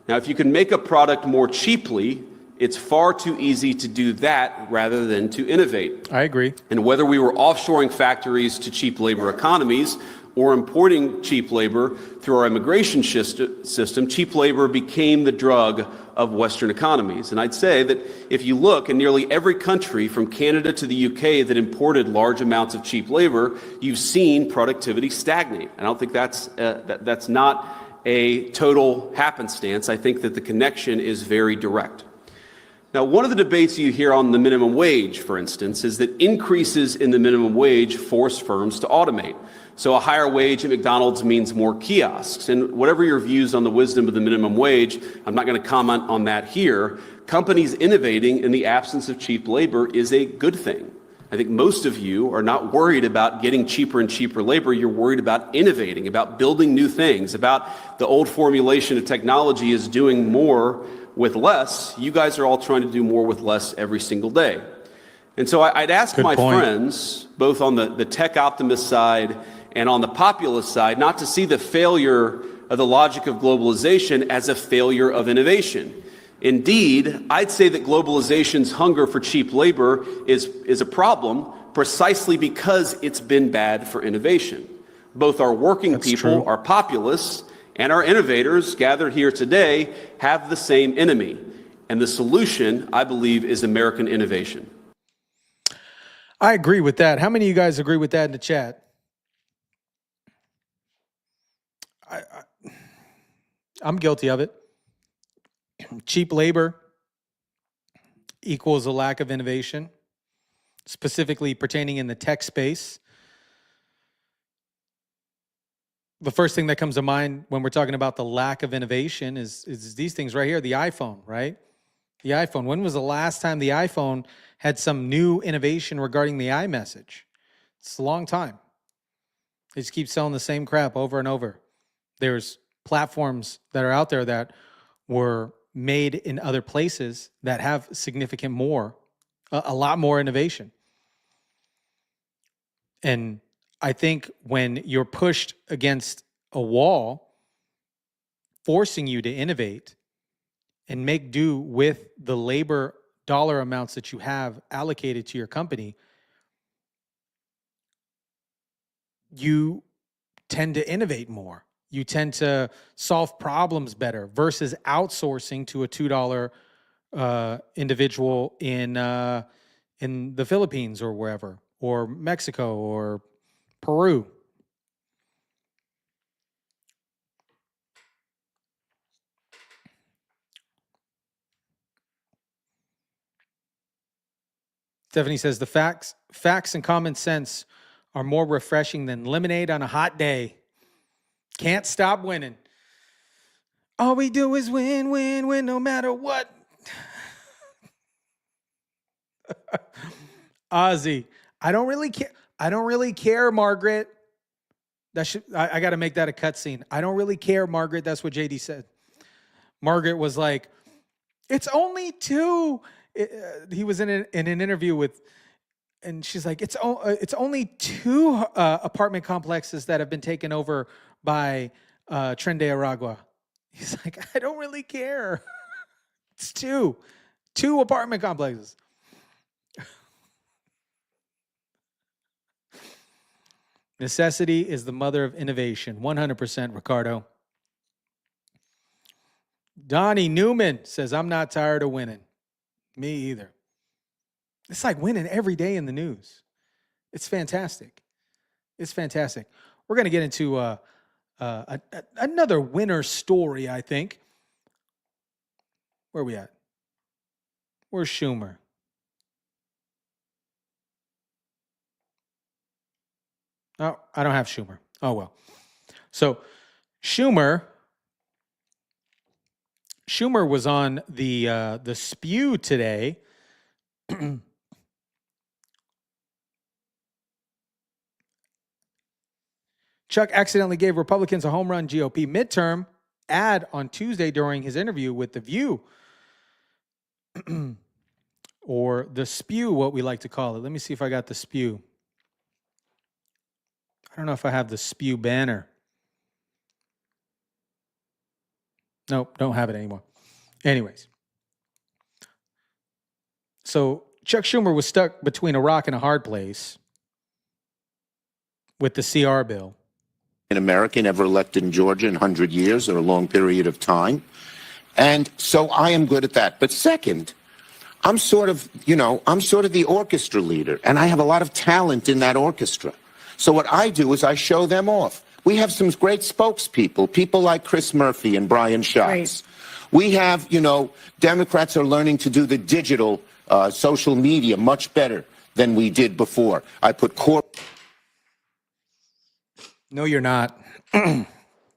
Now, if you can make a product more cheaply, it's far too easy to do that rather than to innovate. I agree. And whether we were offshoring factories to cheap labor economies or importing cheap labor through our immigration system, cheap labor became the drug of Western economies. And I'd say that if you look in nearly every country from Canada to the UK that imported large amounts of cheap labor, you've seen productivity stagnate. I don't think that's not a total happenstance. I think that the connection is very direct. Now, one of the debates you hear on the minimum wage, for instance, is that increases in the minimum wage force firms to automate. So a higher wage at McDonald's means more kiosks. And whatever your views on the wisdom of the minimum wage, I'm not going to comment on that here. Companies innovating in the absence of cheap labor is a good thing. I think most of you are not worried about getting cheaper and cheaper labor. You're worried about innovating, about building new things, about the old formulation of technology is doing more with less. You guys are all trying to do more with less every single day. And so I'd ask friends, both on the tech optimist side and on the populist side, not to see the failure of the logic of globalization as a failure of innovation. Indeed, I'd say that globalization's hunger for cheap labor is a problem precisely because it's been bad for innovation. Both our working people, our populists, and our innovators gathered here today have the same enemy. And the solution, I believe, is American innovation. I agree with that. How many of you guys agree with that in the chat? I'm guilty of it. Cheap labor equals a lack of innovation, specifically pertaining in the tech space. The first thing that comes to mind when we're talking about the lack of innovation is these things right here, the iPhone, right? The iPhone. When was the last time the iPhone had some new innovation regarding the iMessage? It's a long time. They just keep selling the same crap over and over. There's platforms that are out there that were made in other places that have significant more, a lot more innovation. And I think when you're pushed against a wall, forcing you to innovate and make do with the labor dollar amounts that you have allocated to your company, you tend to innovate more. You tend to solve problems better versus outsourcing to a $2 individual in the Philippines or wherever, or Mexico or Peru. Stephanie says the facts and common sense are more refreshing than lemonade on a hot day. Can't stop winning. All we do is win, win, win, no matter what. Ozzy, I don't really care. I don't really care, Margaret. I got to make that a cutscene. I don't really care, Margaret. That's what JD said. Margaret was like, "It's only 2." He was in an interview with and she's like, it's only 2 apartment complexes that have been taken over by Tren de Aragua. He's like, I don't really care. It's 2 apartment complexes. Necessity is the mother of innovation. 100%, Ricardo. Donnie Newman says, I'm not tired of winning. Me either. It's like winning every day in the news. It's fantastic. It's fantastic. We're going to get into another winner story, I think. Where are we at? Where's Schumer? Oh, I don't have Schumer. Oh, well. So Schumer was on the Spew today. Chuck accidentally gave Republicans a home run GOP midterm ad on Tuesday during his interview with The View. Or the Spew, what we like to call it. Let me see if I got the Spew. I don't know if I have the Spew banner. Nope, don't have it anymore. Anyways. So Chuck Schumer was stuck between a rock and a hard place with the CR bill. An American ever elected in Georgia in 100 years or a long period of time. And so I am good at that. But second, I'm sort of the orchestra leader, and I have a lot of talent in that orchestra. So what I do is I show them off. We have some great spokespeople, people like Chris Murphy and Brian Schatz. Right. We have, Democrats are learning to do the digital social media much better than we did before. I put No, you're not.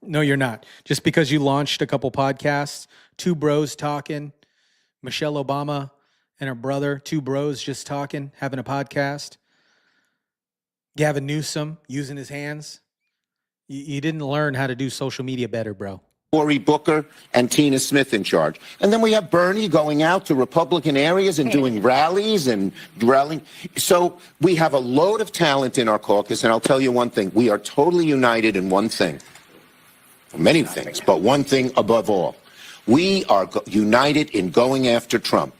No, you're not. Just because you launched a couple podcasts, 2 bros talking, Michelle Obama and her brother, 2 bros just talking, having a podcast. Gavin Newsom using his hands. You didn't learn how to do social media better, bro. Cory Booker and Tina Smith in charge. And then we have Bernie going out to Republican areas and doing rallies and rallying. So we have a load of talent in our caucus, and I'll tell you one thing. We are totally united in one thing. Many things, but one thing above all. We are united in going after Trump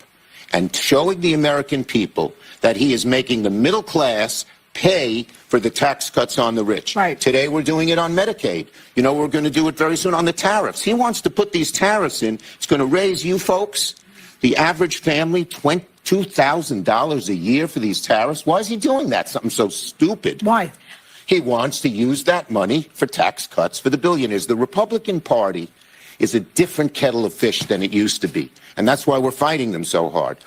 and showing the American people that he is making the middle class pay for the tax cuts on the rich. Right. Today we're doing it on Medicaid. We're going to do it very soon on the tariffs. He wants to put these tariffs in. It's going to raise you folks, the average family, $22,000 a year for these tariffs. Why is he doing that? Something so stupid. Why? He wants to use that money for tax cuts for the billionaires. The Republican Party is a different kettle of fish than it used to be. And that's why we're fighting them so hard.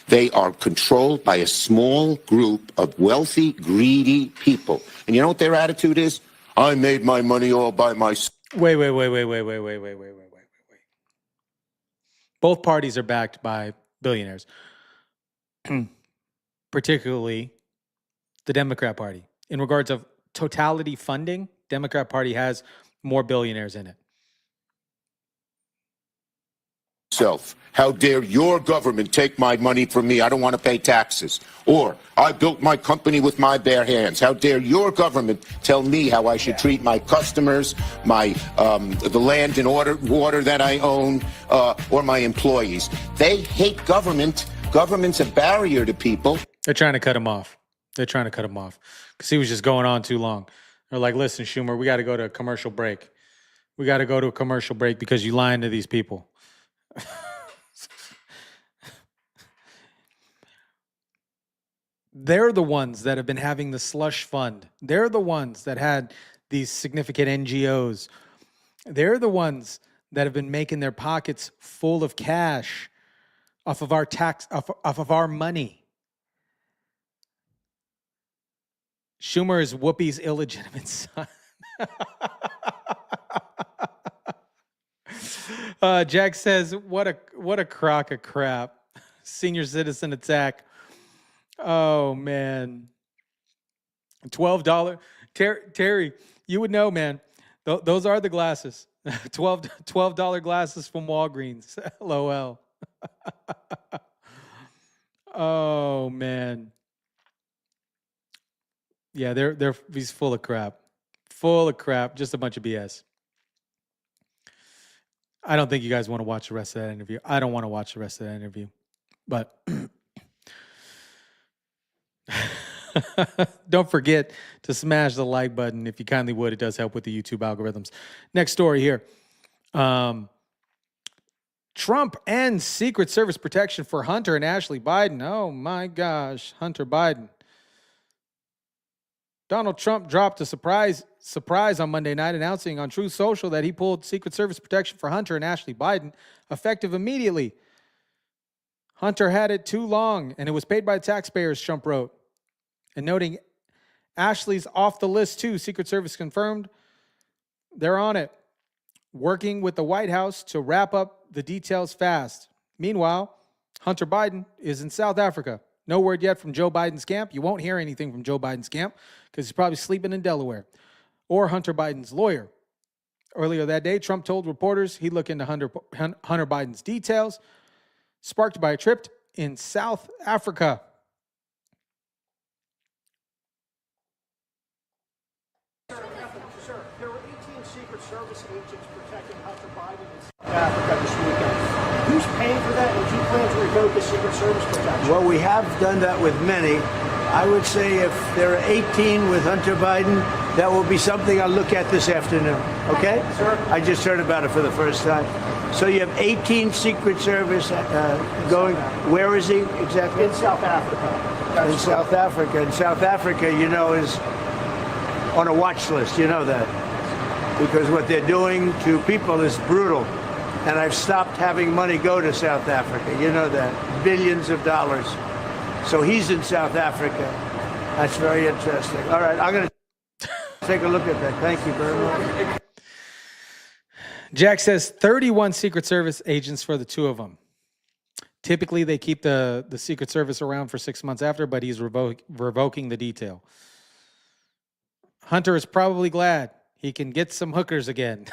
They are controlled by a small group of wealthy, greedy people. And you know what their attitude is? I made my money all by myself. Wait. Both parties are backed by billionaires, particularly the Democrat Party. In regards of totality funding, Democrat Party has more billionaires in it. How dare your government take my money from me? I don't want to pay taxes. Or I built my company with my bare hands. How dare your government tell me how I should treat my customers, the land and water that I own, or my employees? They hate government. Government's a barrier to people. They're trying to cut him off. Because he was just going on too long. They're like, listen, Schumer, we got to go to a commercial break. Because you're lying to these people. They're the ones that have been having the slush fund. They're the ones that had these significant NGOs. They're the ones that have been making their pockets full of cash off of our tax, off of our money. Schumer is Whoopi's illegitimate son. Jack says, what a crock of crap. Senior citizen attack. Oh, man. $12. Terry, you would know, man. Those are the glasses. $12 glasses from Walgreens. LOL. Oh, man. Yeah, he's full of crap. Full of crap. Just a bunch of BS. I don't think you guys want to watch the rest of that interview. I don't want to watch the rest of that interview. But don't forget to smash the like button if you kindly would. It does help with the YouTube algorithms. Next story here. Trump ends Secret Service protection for Hunter and Ashley Biden. Oh my gosh, Hunter Biden. Donald Trump dropped a surprise on Monday night, announcing on Truth Social that he pulled Secret Service protection for Hunter and Ashley Biden, effective immediately. Hunter had it too long, and it was paid by taxpayers, Trump wrote. And noting Ashley's off the list too, Secret Service confirmed they're on it, working with the White House to wrap up the details fast. Meanwhile, Hunter Biden is in South Africa. No word yet from Joe Biden's camp. You won't hear anything from Joe Biden's camp because he's probably sleeping in Delaware, or Hunter Biden's lawyer. Earlier that day, Trump told reporters he'd look into Hunter Biden's details, sparked by a trip in South Africa. Sir, there were 18 Secret Service agents protecting Hunter Biden in South Africa this weekend. Who's paying for that, and do you plan to revoke the Secret Service protection? Well, we have done that with many. I would say if there are 18 with Hunter Biden, that will be something I'll look at this afternoon. Okay? Sir? I just heard about it for the first time. So you have 18 Secret Service going. Where is he exactly? In South Africa. In South Africa. And South Africa, you know, is on a watch list. You know that. Because what they're doing to people is brutal. And I've stopped having money go to South Africa. You know that. Billions of dollars. So he's in South Africa. That's very interesting. All right, I'm going to take a look at that. Thank you very much. Jack says 31 Secret Service agents for the two of them. Typically, they keep the Secret Service around for 6 months after, but he's revoking the detail. Hunter is probably glad he can get some hookers again.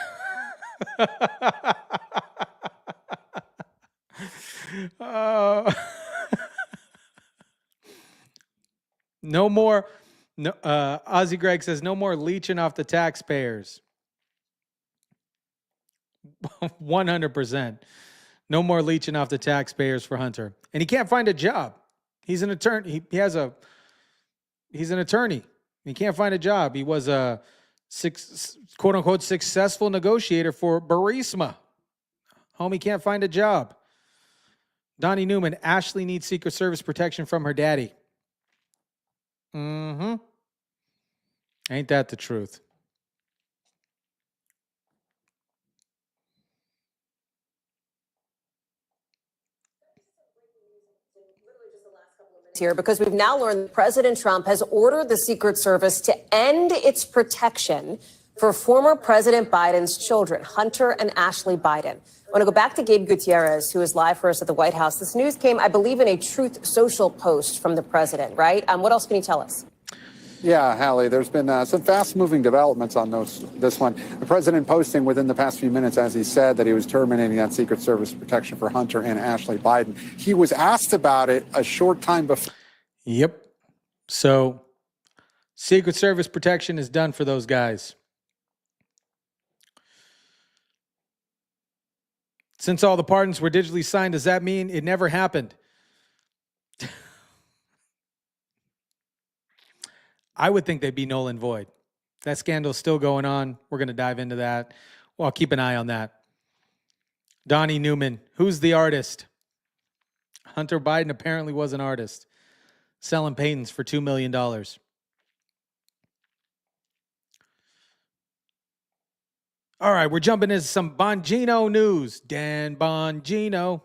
No more. No, Ozzy Greg says no more leeching off the taxpayers. 100%. No more leeching off the taxpayers for Hunter. And he can't find a job. He's an attorney. He's an attorney. He can't find a job. He was a quote unquote successful negotiator for Burisma. Homie can't find a job. Donnie Newman, Ashley needs Secret Service protection from her daddy. Mm-hmm. Ain't that the truth? Here because we've now learned that President Trump has ordered the Secret Service to end its protection for former President Biden's children, Hunter and Ashley Biden. I want to go back to Gabe Gutierrez, who is live for us at the White House. This news came, I believe, in a Truth Social post from the president, right? What else can you tell us? Yeah, Hallie, there's been some fast-moving developments on this one. The president posting within the past few minutes, as he said, that he was terminating that Secret Service protection for Hunter and Ashley Biden. He was asked about it a short time before. Yep. So, Secret Service protection is done for those guys. Since all the pardons were digitally signed, does that mean it never happened? I would think they'd be null and void. That scandal's still going on. We're going to dive into that. Well, I'll keep an eye on that. Donnie Newman, who's the artist? Hunter Biden apparently was an artist, selling paintings for $2 million. All right, we're jumping into some Bongino news. Dan Bongino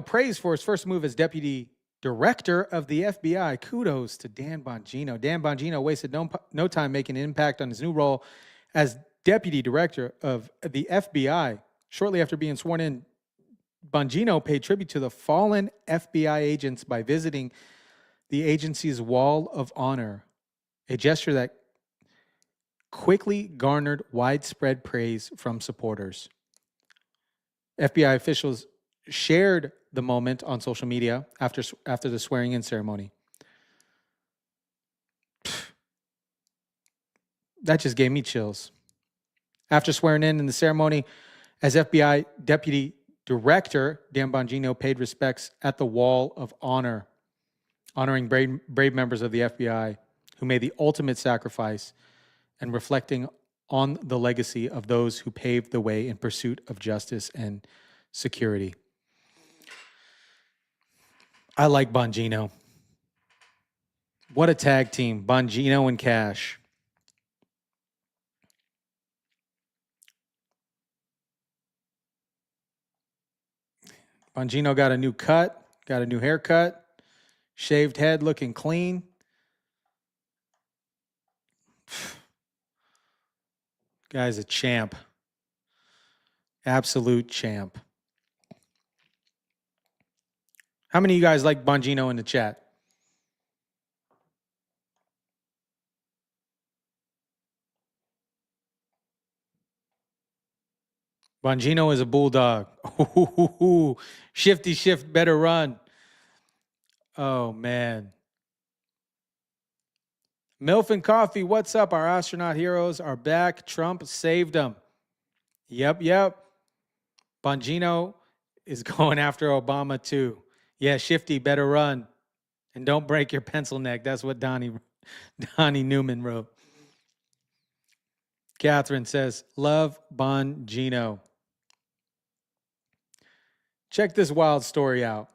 praised for his first move as deputy director of the FBI. Kudos to Dan Bongino. Dan Bongino wasted no time making an impact on his new role as deputy director of the FBI. Shortly after being sworn in, Bongino paid tribute to the fallen FBI agents by visiting the agency's Wall of Honor, a gesture that quickly garnered widespread praise from supporters. FBI officials shared the moment on social media after the swearing-in ceremony. That just gave me chills. After swearing in the ceremony as FBI Deputy Director, Dan Bongino paid respects at the Wall of Honor, honoring brave members of the FBI who made the ultimate sacrifice and reflecting on the legacy of those who paved the way in pursuit of justice and security. I like Bongino. What a tag team, Bongino and Cash. Bongino got a new cut, got a new haircut, shaved head looking clean. Guy's a champ. Absolute champ. How many of you guys like Bongino in the chat? Bongino is a bulldog. Ooh, shifty shift, better run. Oh, man. Milf and Coffee, what's up? Our astronaut heroes are back. Trump saved them. Yep. Bongino is going after Obama, too. Yeah, Shifty, better run. And don't break your pencil neck. That's what Donnie Newman wrote. Catherine says, love Bongino. Check this wild story out.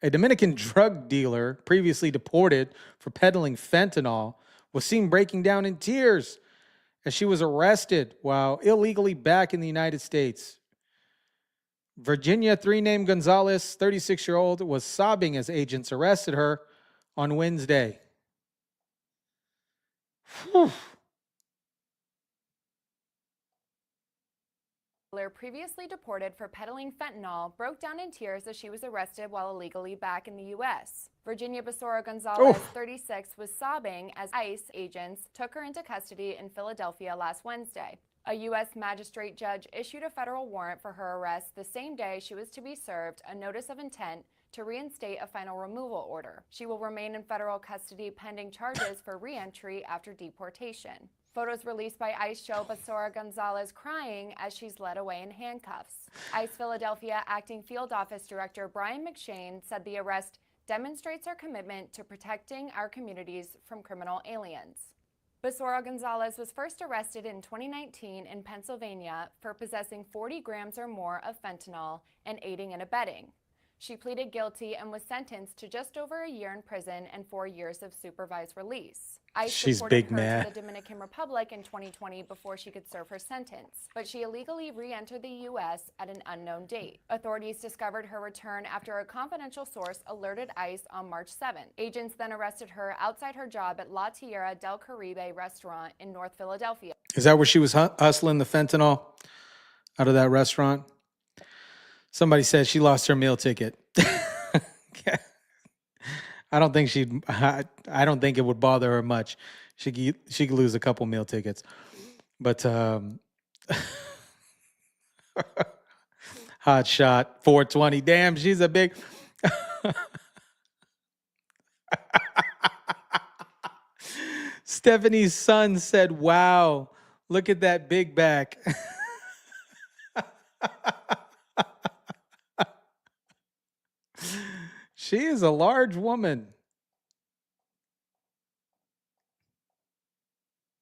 A Dominican drug dealer previously deported for peddling fentanyl was seen breaking down in tears as she was arrested while illegally back in the United States. Virginia, three-name Gonzalez, 36-year-old, was sobbing as agents arrested her on Wednesday. Whew. Previously deported for peddling fentanyl, broke down in tears as she was arrested while illegally back in the U.S. Virginia Basora Gonzalez, 36, was sobbing as ICE agents took her into custody in Philadelphia last Wednesday. A U.S. magistrate judge issued a federal warrant for her arrest the same day she was to be served a notice of intent to reinstate a final removal order. She will remain in federal custody pending charges for re-entry after deportation. Photos released by ICE show Basora Gonzalez crying as she's led away in handcuffs. ICE Philadelphia Acting Field Office Director Brian McShane said the arrest demonstrates our commitment to protecting our communities from criminal aliens. Basora Gonzalez was first arrested in 2019 in Pennsylvania for possessing 40 grams or more of fentanyl and aiding and abetting. She pleaded guilty and was sentenced to just over a year in prison and 4 years of supervised release. ICE She's deported big her mad. to the Dominican Republic in 2020 before she could serve her sentence, but she illegally re-entered the U.S. at an unknown date. Authorities discovered her return after a confidential source alerted ICE on March 7th. Agents then arrested her outside her job at La Tierra del Caribe restaurant in North Philadelphia. Is that where she was hustling the fentanyl out of that restaurant? Somebody said she lost her meal ticket. I don't think it would bother her much. She could lose a couple meal tickets. But hot shot 420. Damn, she's a big Stephanie's son said, "Wow, look at that big back." She is a large woman.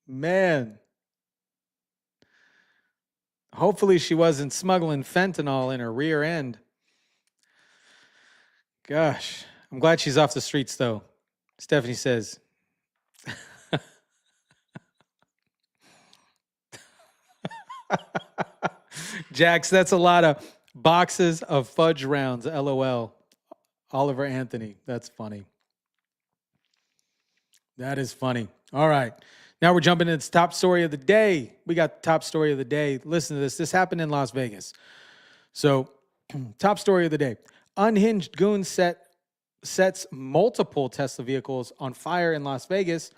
Man. Hopefully she wasn't smuggling fentanyl in her rear end. Gosh, I'm glad she's off the streets, though. Stephanie says. Jax, that's a lot of boxes of fudge rounds, LOL. Oliver Anthony, that's funny. That is funny. All right. Now we're jumping into the top story of the day. We got the top story of the day. Listen to this. This happened in Las Vegas. So, top story of the day. Unhinged Goon sets multiple Tesla vehicles on fire in Las Vegas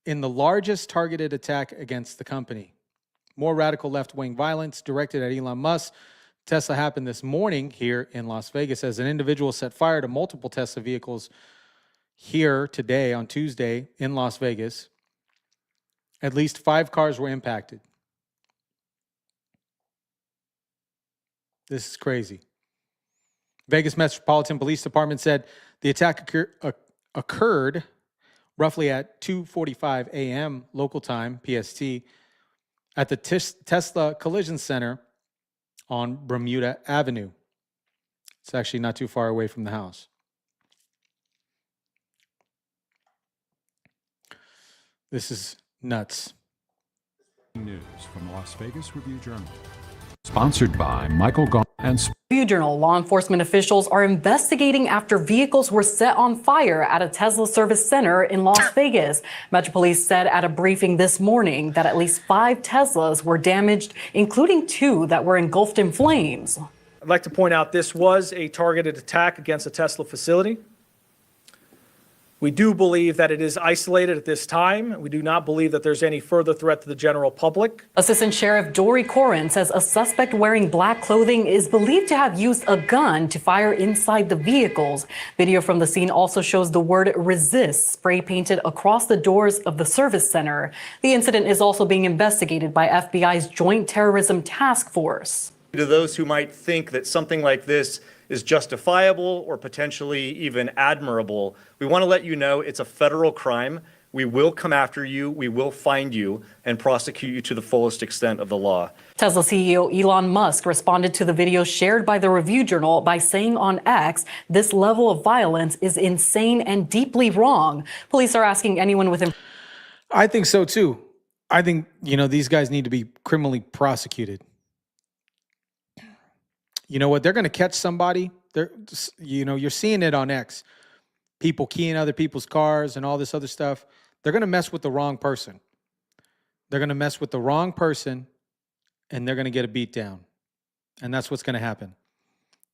in the largest targeted attack against the company. More radical left-wing violence directed at Elon Musk. Tesla happened this morning here in Las Vegas as an individual set fire to multiple Tesla vehicles here today on Tuesday in Las Vegas, at least 5 cars were impacted. This is crazy. Vegas Metropolitan Police Department said the attack occurred roughly at 2:45 a.m. local time, PST, at the Tesla Collision Center on Bermuda Avenue. It's actually not too far away from the house. This is nuts. News from Las Vegas Review-Journal. Sponsored by Michael Goon and Review-Journal. Law enforcement officials are investigating after vehicles were set on fire at a Tesla service center in Las Vegas. Metro Police said at a briefing this morning that at least 5 Teslas were damaged, including 2 that were engulfed in flames. I'd like to point out this was a targeted attack against a Tesla facility. We do believe that it is isolated at this time. We do not believe that there's any further threat to the general public. Assistant Sheriff Dory Corin says a suspect wearing black clothing is believed to have used a gun to fire inside the vehicles. Video from the scene also shows the word resist spray painted across the doors of the service center. The incident is also being investigated by FBI's Joint Terrorism Task Force. To those who might think that something like this is justifiable or potentially even admirable, we want to let you know it's a federal crime. We will come after you, we will find you, and prosecute you to the fullest extent of the law. Tesla CEO Elon Musk responded to the video shared by the Review-Journal by saying on X, this level of violence is insane and deeply wrong. Police are asking anyone with him. I think so too. I think, these guys need to be criminally prosecuted. You know what? They're going to catch somebody. You're seeing it on X. People keying other people's cars and all this other stuff. They're going to mess with the wrong person. They're going to mess with the wrong person, and they're going to get a beat down. And that's what's going to happen.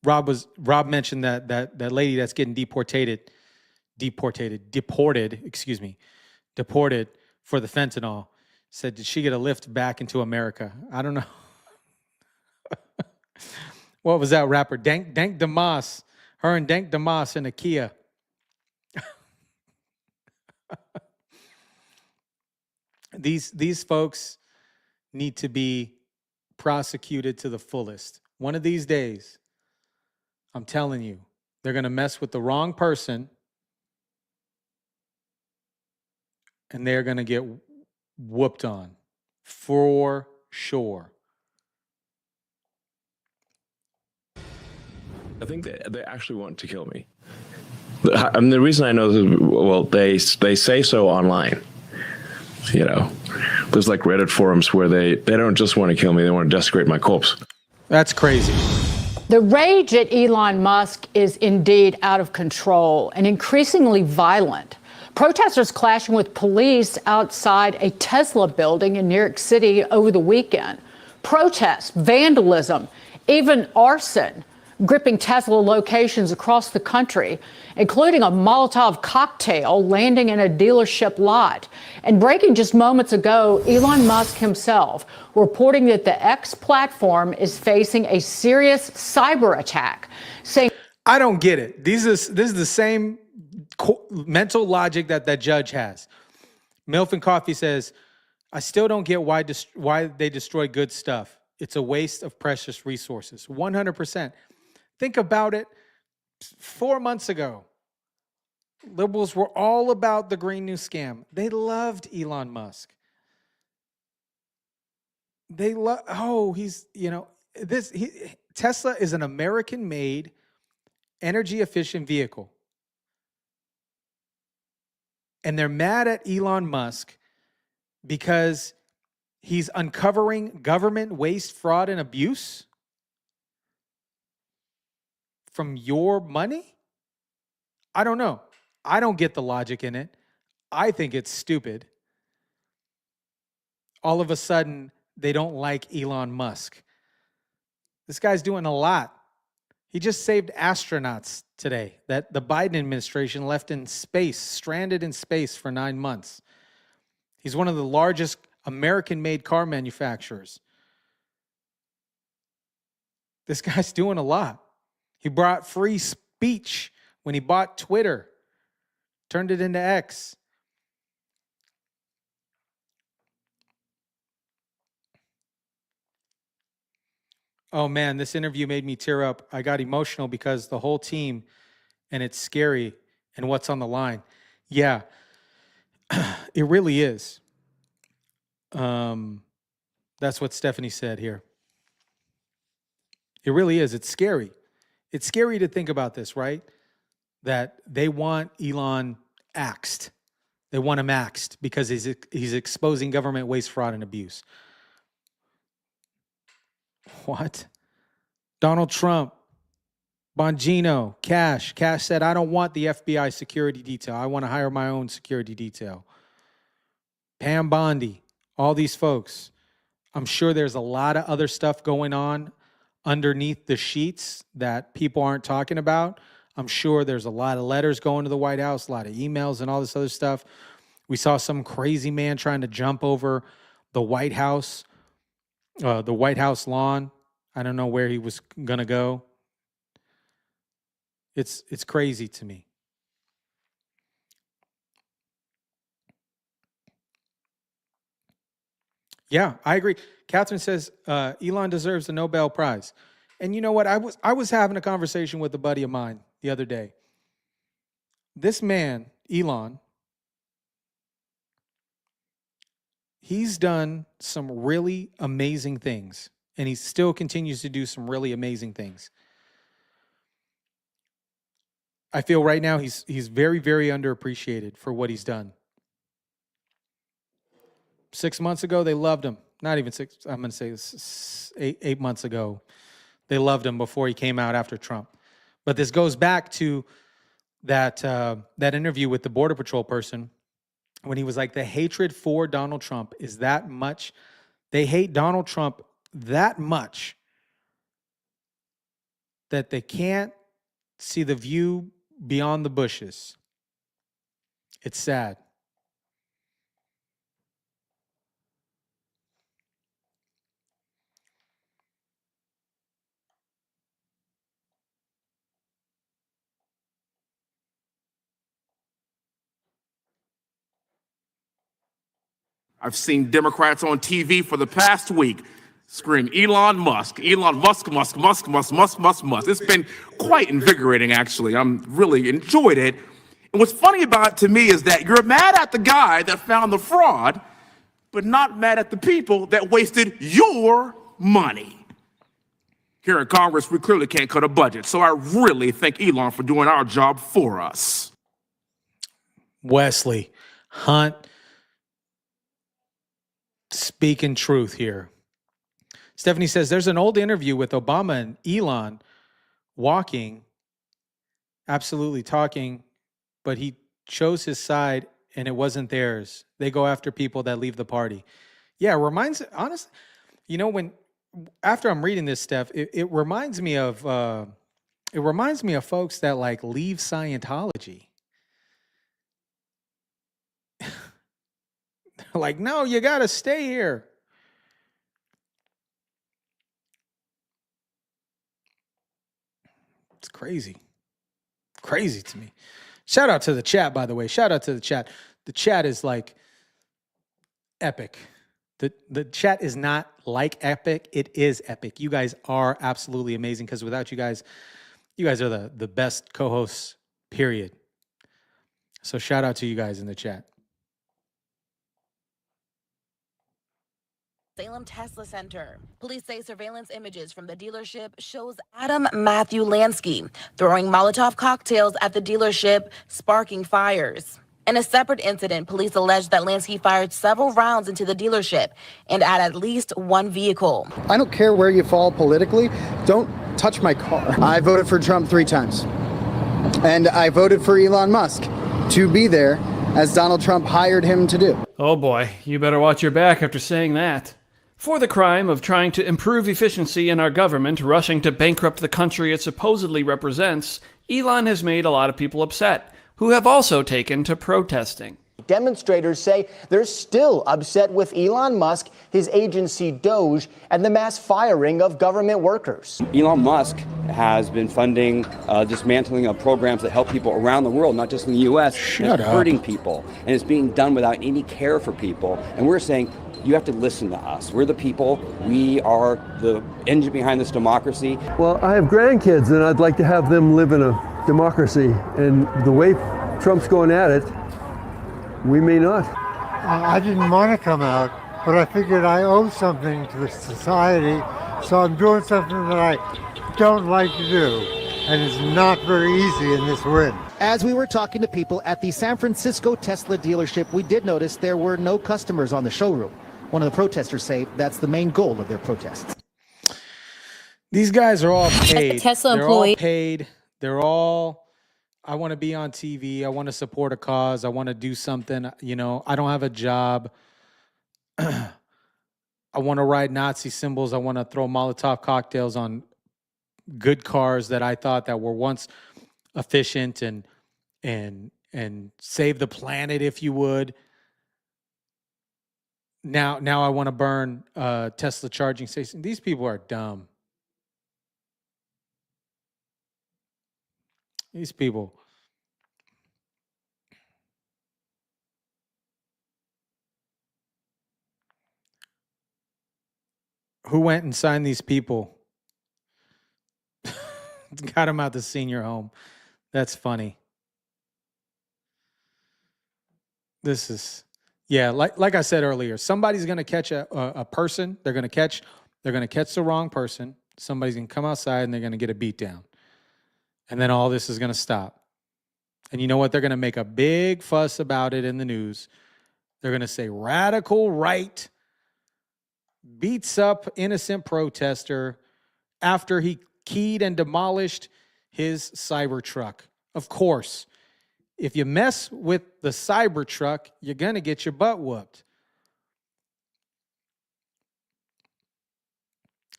Rob mentioned that lady that's getting deported for the fentanyl. Said, did she get a lift back into America? I don't know. What was that rapper? Dank Damas. Her and Dank Damas in a Kia. These folks need to be prosecuted to the fullest. One of these days, I'm telling you, they're going to mess with the wrong person, and they're going to get whooped on for sure. I think they actually want to kill me. I mean, the reason I know this, well, they say so online. There's like Reddit forums where they don't just want to kill me, they want to desecrate my corpse. That's crazy. The rage at Elon Musk is indeed out of control and increasingly violent. Protesters clashing with police outside a Tesla building in New York City over the weekend. Protests, vandalism, even arson gripping Tesla locations across the country, including a Molotov cocktail landing in a dealership lot. And breaking just moments ago, Elon Musk himself reporting that the X platform is facing a serious cyber attack, saying, I don't get it. This is the same mental logic that judge has. Milf and Coffee says, I still don't get why they destroy good stuff. It's a waste of precious resources. 100%. Think about it. 4 months ago, liberals were all about the Green New Scam. They loved Elon Musk. Tesla is an American-made, energy-efficient vehicle. And they're mad at Elon Musk because he's uncovering government waste, fraud, and abuse from your money? I don't know. I don't get the logic in it. I think it's stupid. All of a sudden, they don't like Elon Musk. This guy's doing a lot. He just saved astronauts today that the Biden administration left in space, stranded in space for 9 months. He's one of the largest American-made car manufacturers. This guy's doing a lot. He brought free speech when he bought Twitter. Turned it into X. Oh man, this interview made me tear up. I got emotional because the whole team, and it's scary, and what's on the line. Yeah, it really is. That's what Stephanie said here. It really is. It's scary. It's scary to think about this, right? That they want Elon axed. They want him axed because he's exposing government waste, fraud, and abuse. What? Donald Trump, Bongino, Cash. Cash said, I don't want the FBI security detail. I want to hire my own security detail. Pam Bondi, all these folks. I'm sure there's a lot of other stuff going on underneath the sheets that people aren't talking about. I'm sure there's a lot of letters going to the White House, a lot of emails and all this other stuff. We saw some crazy man trying to jump over the White House lawn. I don't know where he was going to go. It's crazy to me. Yeah, I agree. Catherine says Elon deserves the Nobel Prize. And you know what? I was having a conversation with a buddy of mine the other day. This man, Elon, he's done some really amazing things, and he still continues to do some really amazing things. I feel right now he's very, very underappreciated for what he's done. 6 months ago, they loved him. Not even 6, I'm going to say 8 months ago. They loved him before he came out after Trump. But this goes back to that interview with the Border Patrol person when he was like, the hatred for Donald Trump is that much. They hate Donald Trump that much that they can't see the view beyond the bushes. It's sad. I've seen Democrats on TV for the past week scream, Elon Musk, Musk, Musk, Musk, Musk, Musk, Musk, Musk. It's been quite invigorating, actually. I'm really enjoyed it. And what's funny about it to me is that you're mad at the guy that found the fraud, but not mad at the people that wasted your money. Here in Congress, we clearly can't cut a budget, so I really thank Elon for doing our job for us. Wesley Hunt, speaking truth here. Stephanie says there's an old interview with Obama and Elon walking, absolutely talking, but he chose his side and it wasn't theirs. They go after people that leave the party. Yeah, honestly, you know, after I'm reading this stuff, it reminds me of folks that like leave Scientology. Like, no, you got to stay here. It's crazy. Crazy to me. Shout out to the chat, by the way. Shout out to the chat. The chat is like epic. The chat is not like epic. It is epic. You guys are absolutely amazing because without you guys are the best co-hosts, period. So shout out to you guys in the chat. Salem Tesla Center. Police say surveillance images from the dealership shows Adam Matthew Lansky throwing Molotov cocktails at the dealership, sparking fires. In a separate incident, police allege that Lansky fired several rounds into the dealership and at least one vehicle. I don't care where you fall politically. Don't touch my car. I voted for Trump 3 times. And I voted for Elon Musk to be there as Donald Trump hired him to do. Oh boy, you better watch your back after saying that. For the crime of trying to improve efficiency in our government, rushing to bankrupt the country it supposedly represents, Elon has made a lot of people upset, who have also taken to protesting. Demonstrators say they're still upset with Elon Musk, his agency Doge, and the mass firing of government workers. Elon Musk has been funding dismantling of programs that help people around the world, not just in the U.S., and it's hurting people. And it's being done without any care for people. And we're saying, you have to listen to us. We're the people. We are the engine behind this democracy. Well, I have grandkids, and I'd like to have them live in a democracy. And the way Trump's going at it, we may not. I didn't want to come out, but I figured I owe something to the society, so I'm doing something that I don't like to do, and it's not very easy in this wind. As we were talking to people at the San Francisco Tesla dealership, we did notice there were no customers on the showroom. One of the protesters say that's the main goal of their protests. These guys are all paid. Tesla They're employee. all paid. They're all, I want to be on TV. I want to support a cause. I want to do something. You know, I don't have a job. I want to ride Nazi symbols. I want to throw Molotov cocktails on good cars that I thought that were once efficient and save the planet, if you would. Now I want to burn Tesla charging stations. These people are dumb. These people. Who went and signed these people? Got them out the senior home. That's funny. This is, yeah, like I said earlier, somebody's going to catch a person. They're going to catch the wrong person. Somebody's going to come outside and they're going to get a beat down. And then all this is going to stop. And you know what? They're going to make a big fuss about it in the news. They're going to say radical right beats up innocent protester after he keyed and demolished his Cybertruck. Of course, if you mess with the Cybertruck, you're going to get your butt whooped.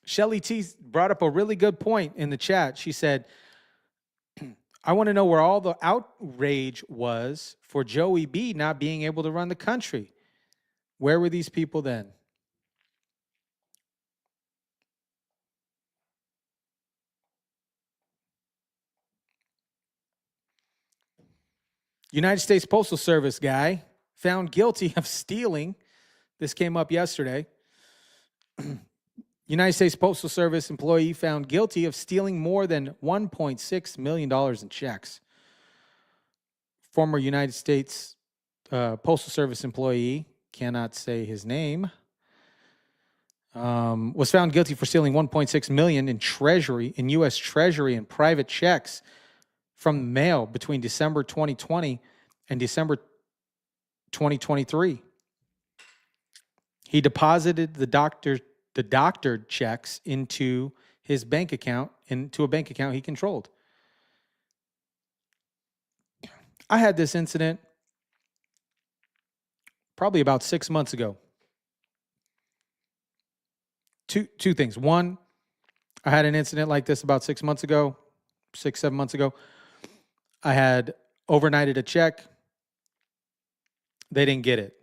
Shelly T brought up a really good point in the chat. She said, I want to know where all the outrage was for Joey B not being able to run the country. Where were these people then? United States Postal Service guy found guilty of stealing. This came up yesterday. United States Postal Service employee found guilty of stealing more than $1.6 million in checks. Former United States Postal Service employee, cannot say his name, was found guilty for stealing $1.6 million in U.S. Treasury and private checks from the mail between December 2020 and December 2023. He deposited the doctored checks into his bank account, into a bank account he controlled. I had this incident probably about 6 months ago. Two things. One, I had an incident like this about 6 months ago, 7 months ago. I had overnighted a check. They didn't get it.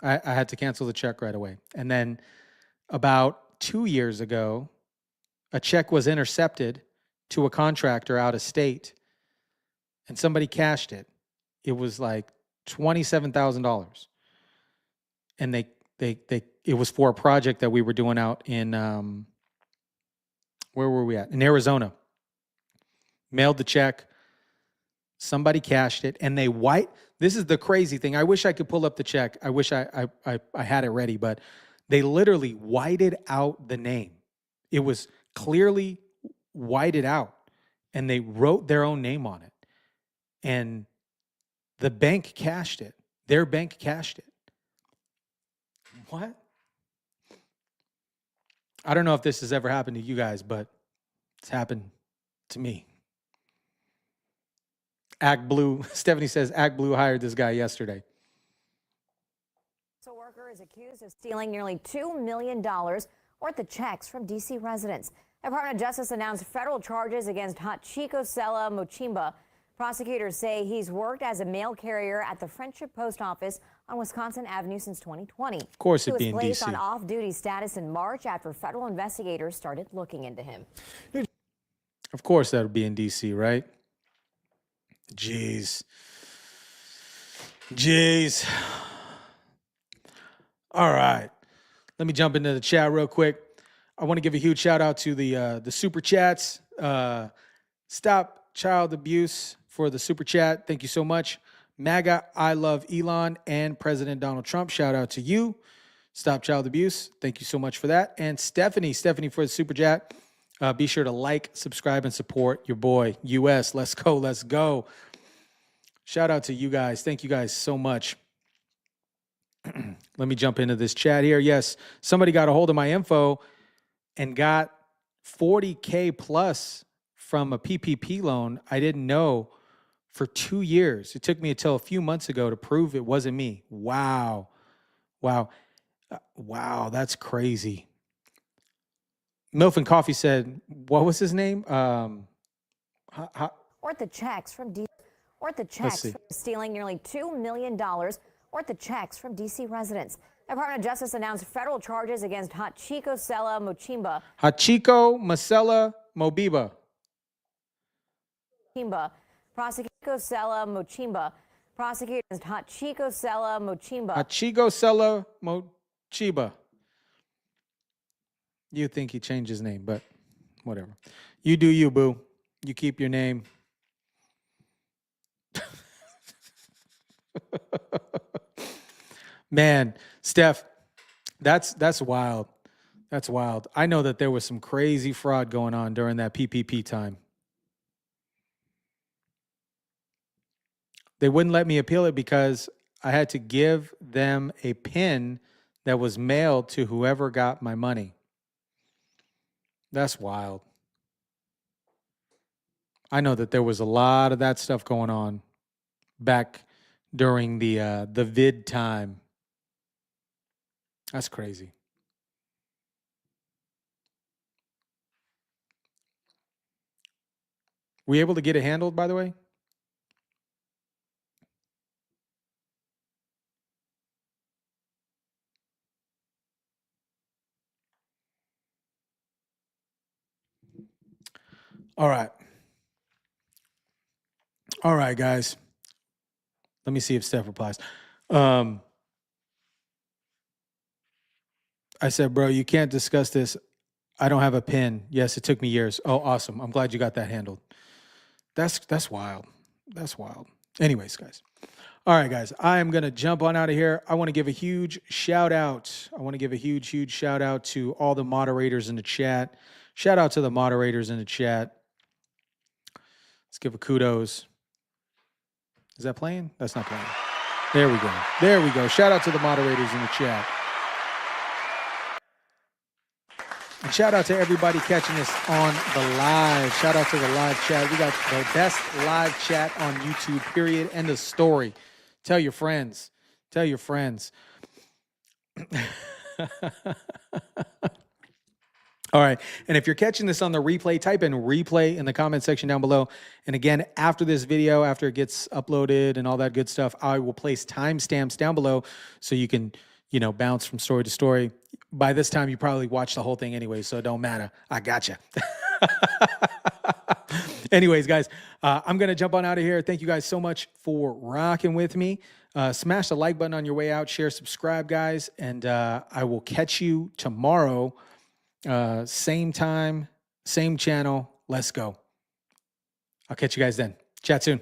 I had to cancel the check right away. And then about 2 years ago, a check was intercepted to a contractor out of state, and somebody cashed it. It was like $27,000. And it was for a project that we were doing out in, where were we at? In Arizona. Mailed the check. Somebody cashed it, and they this is the crazy thing. I wish I could pull up the check. I wish I had it ready, but they literally whited out the name. It was clearly whited out, and they wrote their own name on it. And the bank cashed it. Their bank cashed it. What? I don't know if this has ever happened to you guys, but it's happened to me. Act Blue, Stephanie says, Act Blue hired this guy yesterday. A worker is accused of stealing nearly $2 million worth of checks from D.C. residents. The Department of Justice announced federal charges against Hachiko Sela Mochimba Prosecutors say he's worked as a mail carrier at the Friendship Post Office on Wisconsin Avenue since 2020. Of course it'd be He in was placed DC. on off-duty status in March after federal investigators started looking into him. Of course that would be in DC, right? Jeez. All right. Let me jump into the chat real quick. I want to give a huge shout out to the super chats. Stop Child Abuse for the super chat. Thank you so much. MAGA, I love Elon and President Donald Trump. Shout out to you. Stop Child Abuse. Thank you so much for that. And Stephanie for the super chat. Be sure to like, subscribe, and support your boy, US. Let's go, let's go. Shout out to you guys. Thank you guys so much. Let me jump into this chat here. Yes, somebody got a hold of my info and got $40K plus from a PPP loan I didn't know for 2 years. It took me until a few months ago to prove it wasn't me. Wow, that's crazy. Milf and Coffee said, what was his name? Or the checks from stealing nearly $2 million. Or the checks from DC residents. The Department of Justice announced federal charges against Hachiko Sela Mochimba. Hachiko Masela Mobiba. Prosecutors Sela Mochimba. Prosecutors Hachiko Sela Mochimba. Hachiko Sela Mochiba. You think he changed his name, but whatever. You do you, boo. You keep your name. Man, Steph, that's wild. That's wild. I know that there was some crazy fraud going on during that PPP time. They wouldn't let me appeal it because I had to give them a PIN that was mailed to whoever got my money. That's wild. I know that there was a lot of that stuff going on back during the vid time. That's crazy. Were you able to get it handled, by the way? All right. All right, guys. Let me see if Steph replies. I said, bro, you can't discuss this. I don't have a PIN. Yes, it took me years. Oh, awesome. I'm glad you got that handled. That's wild. That's wild. Anyways, guys. All right, guys. I am going to jump on out of here. I want to give a huge shout out. I want to give a huge shout out to all the moderators in the chat. Shout out to the moderators in the chat. Let's give a kudos. Is that playing? That's not playing. There we go. There we go. Shout out to the moderators in the chat. And shout out to everybody catching us on the live. Shout out to the live chat. We got the best live chat on YouTube, period. End of story. Tell your friends. Tell your friends. All right. And if you're catching this on the replay, type in replay in the comment section down below. And again, after this video, after it gets uploaded and all that good stuff, I will place timestamps down below so you can, bounce from story to story. By this time, you probably watched the whole thing anyway, so it don't matter. I gotcha. Anyways, guys, I'm going to jump on out of here. Thank you guys so much for rocking with me. Smash the like button on your way out. Share, subscribe, guys. And I will catch you tomorrow. Same time, same channel. Let's go. I'll catch you guys then. Chat soon.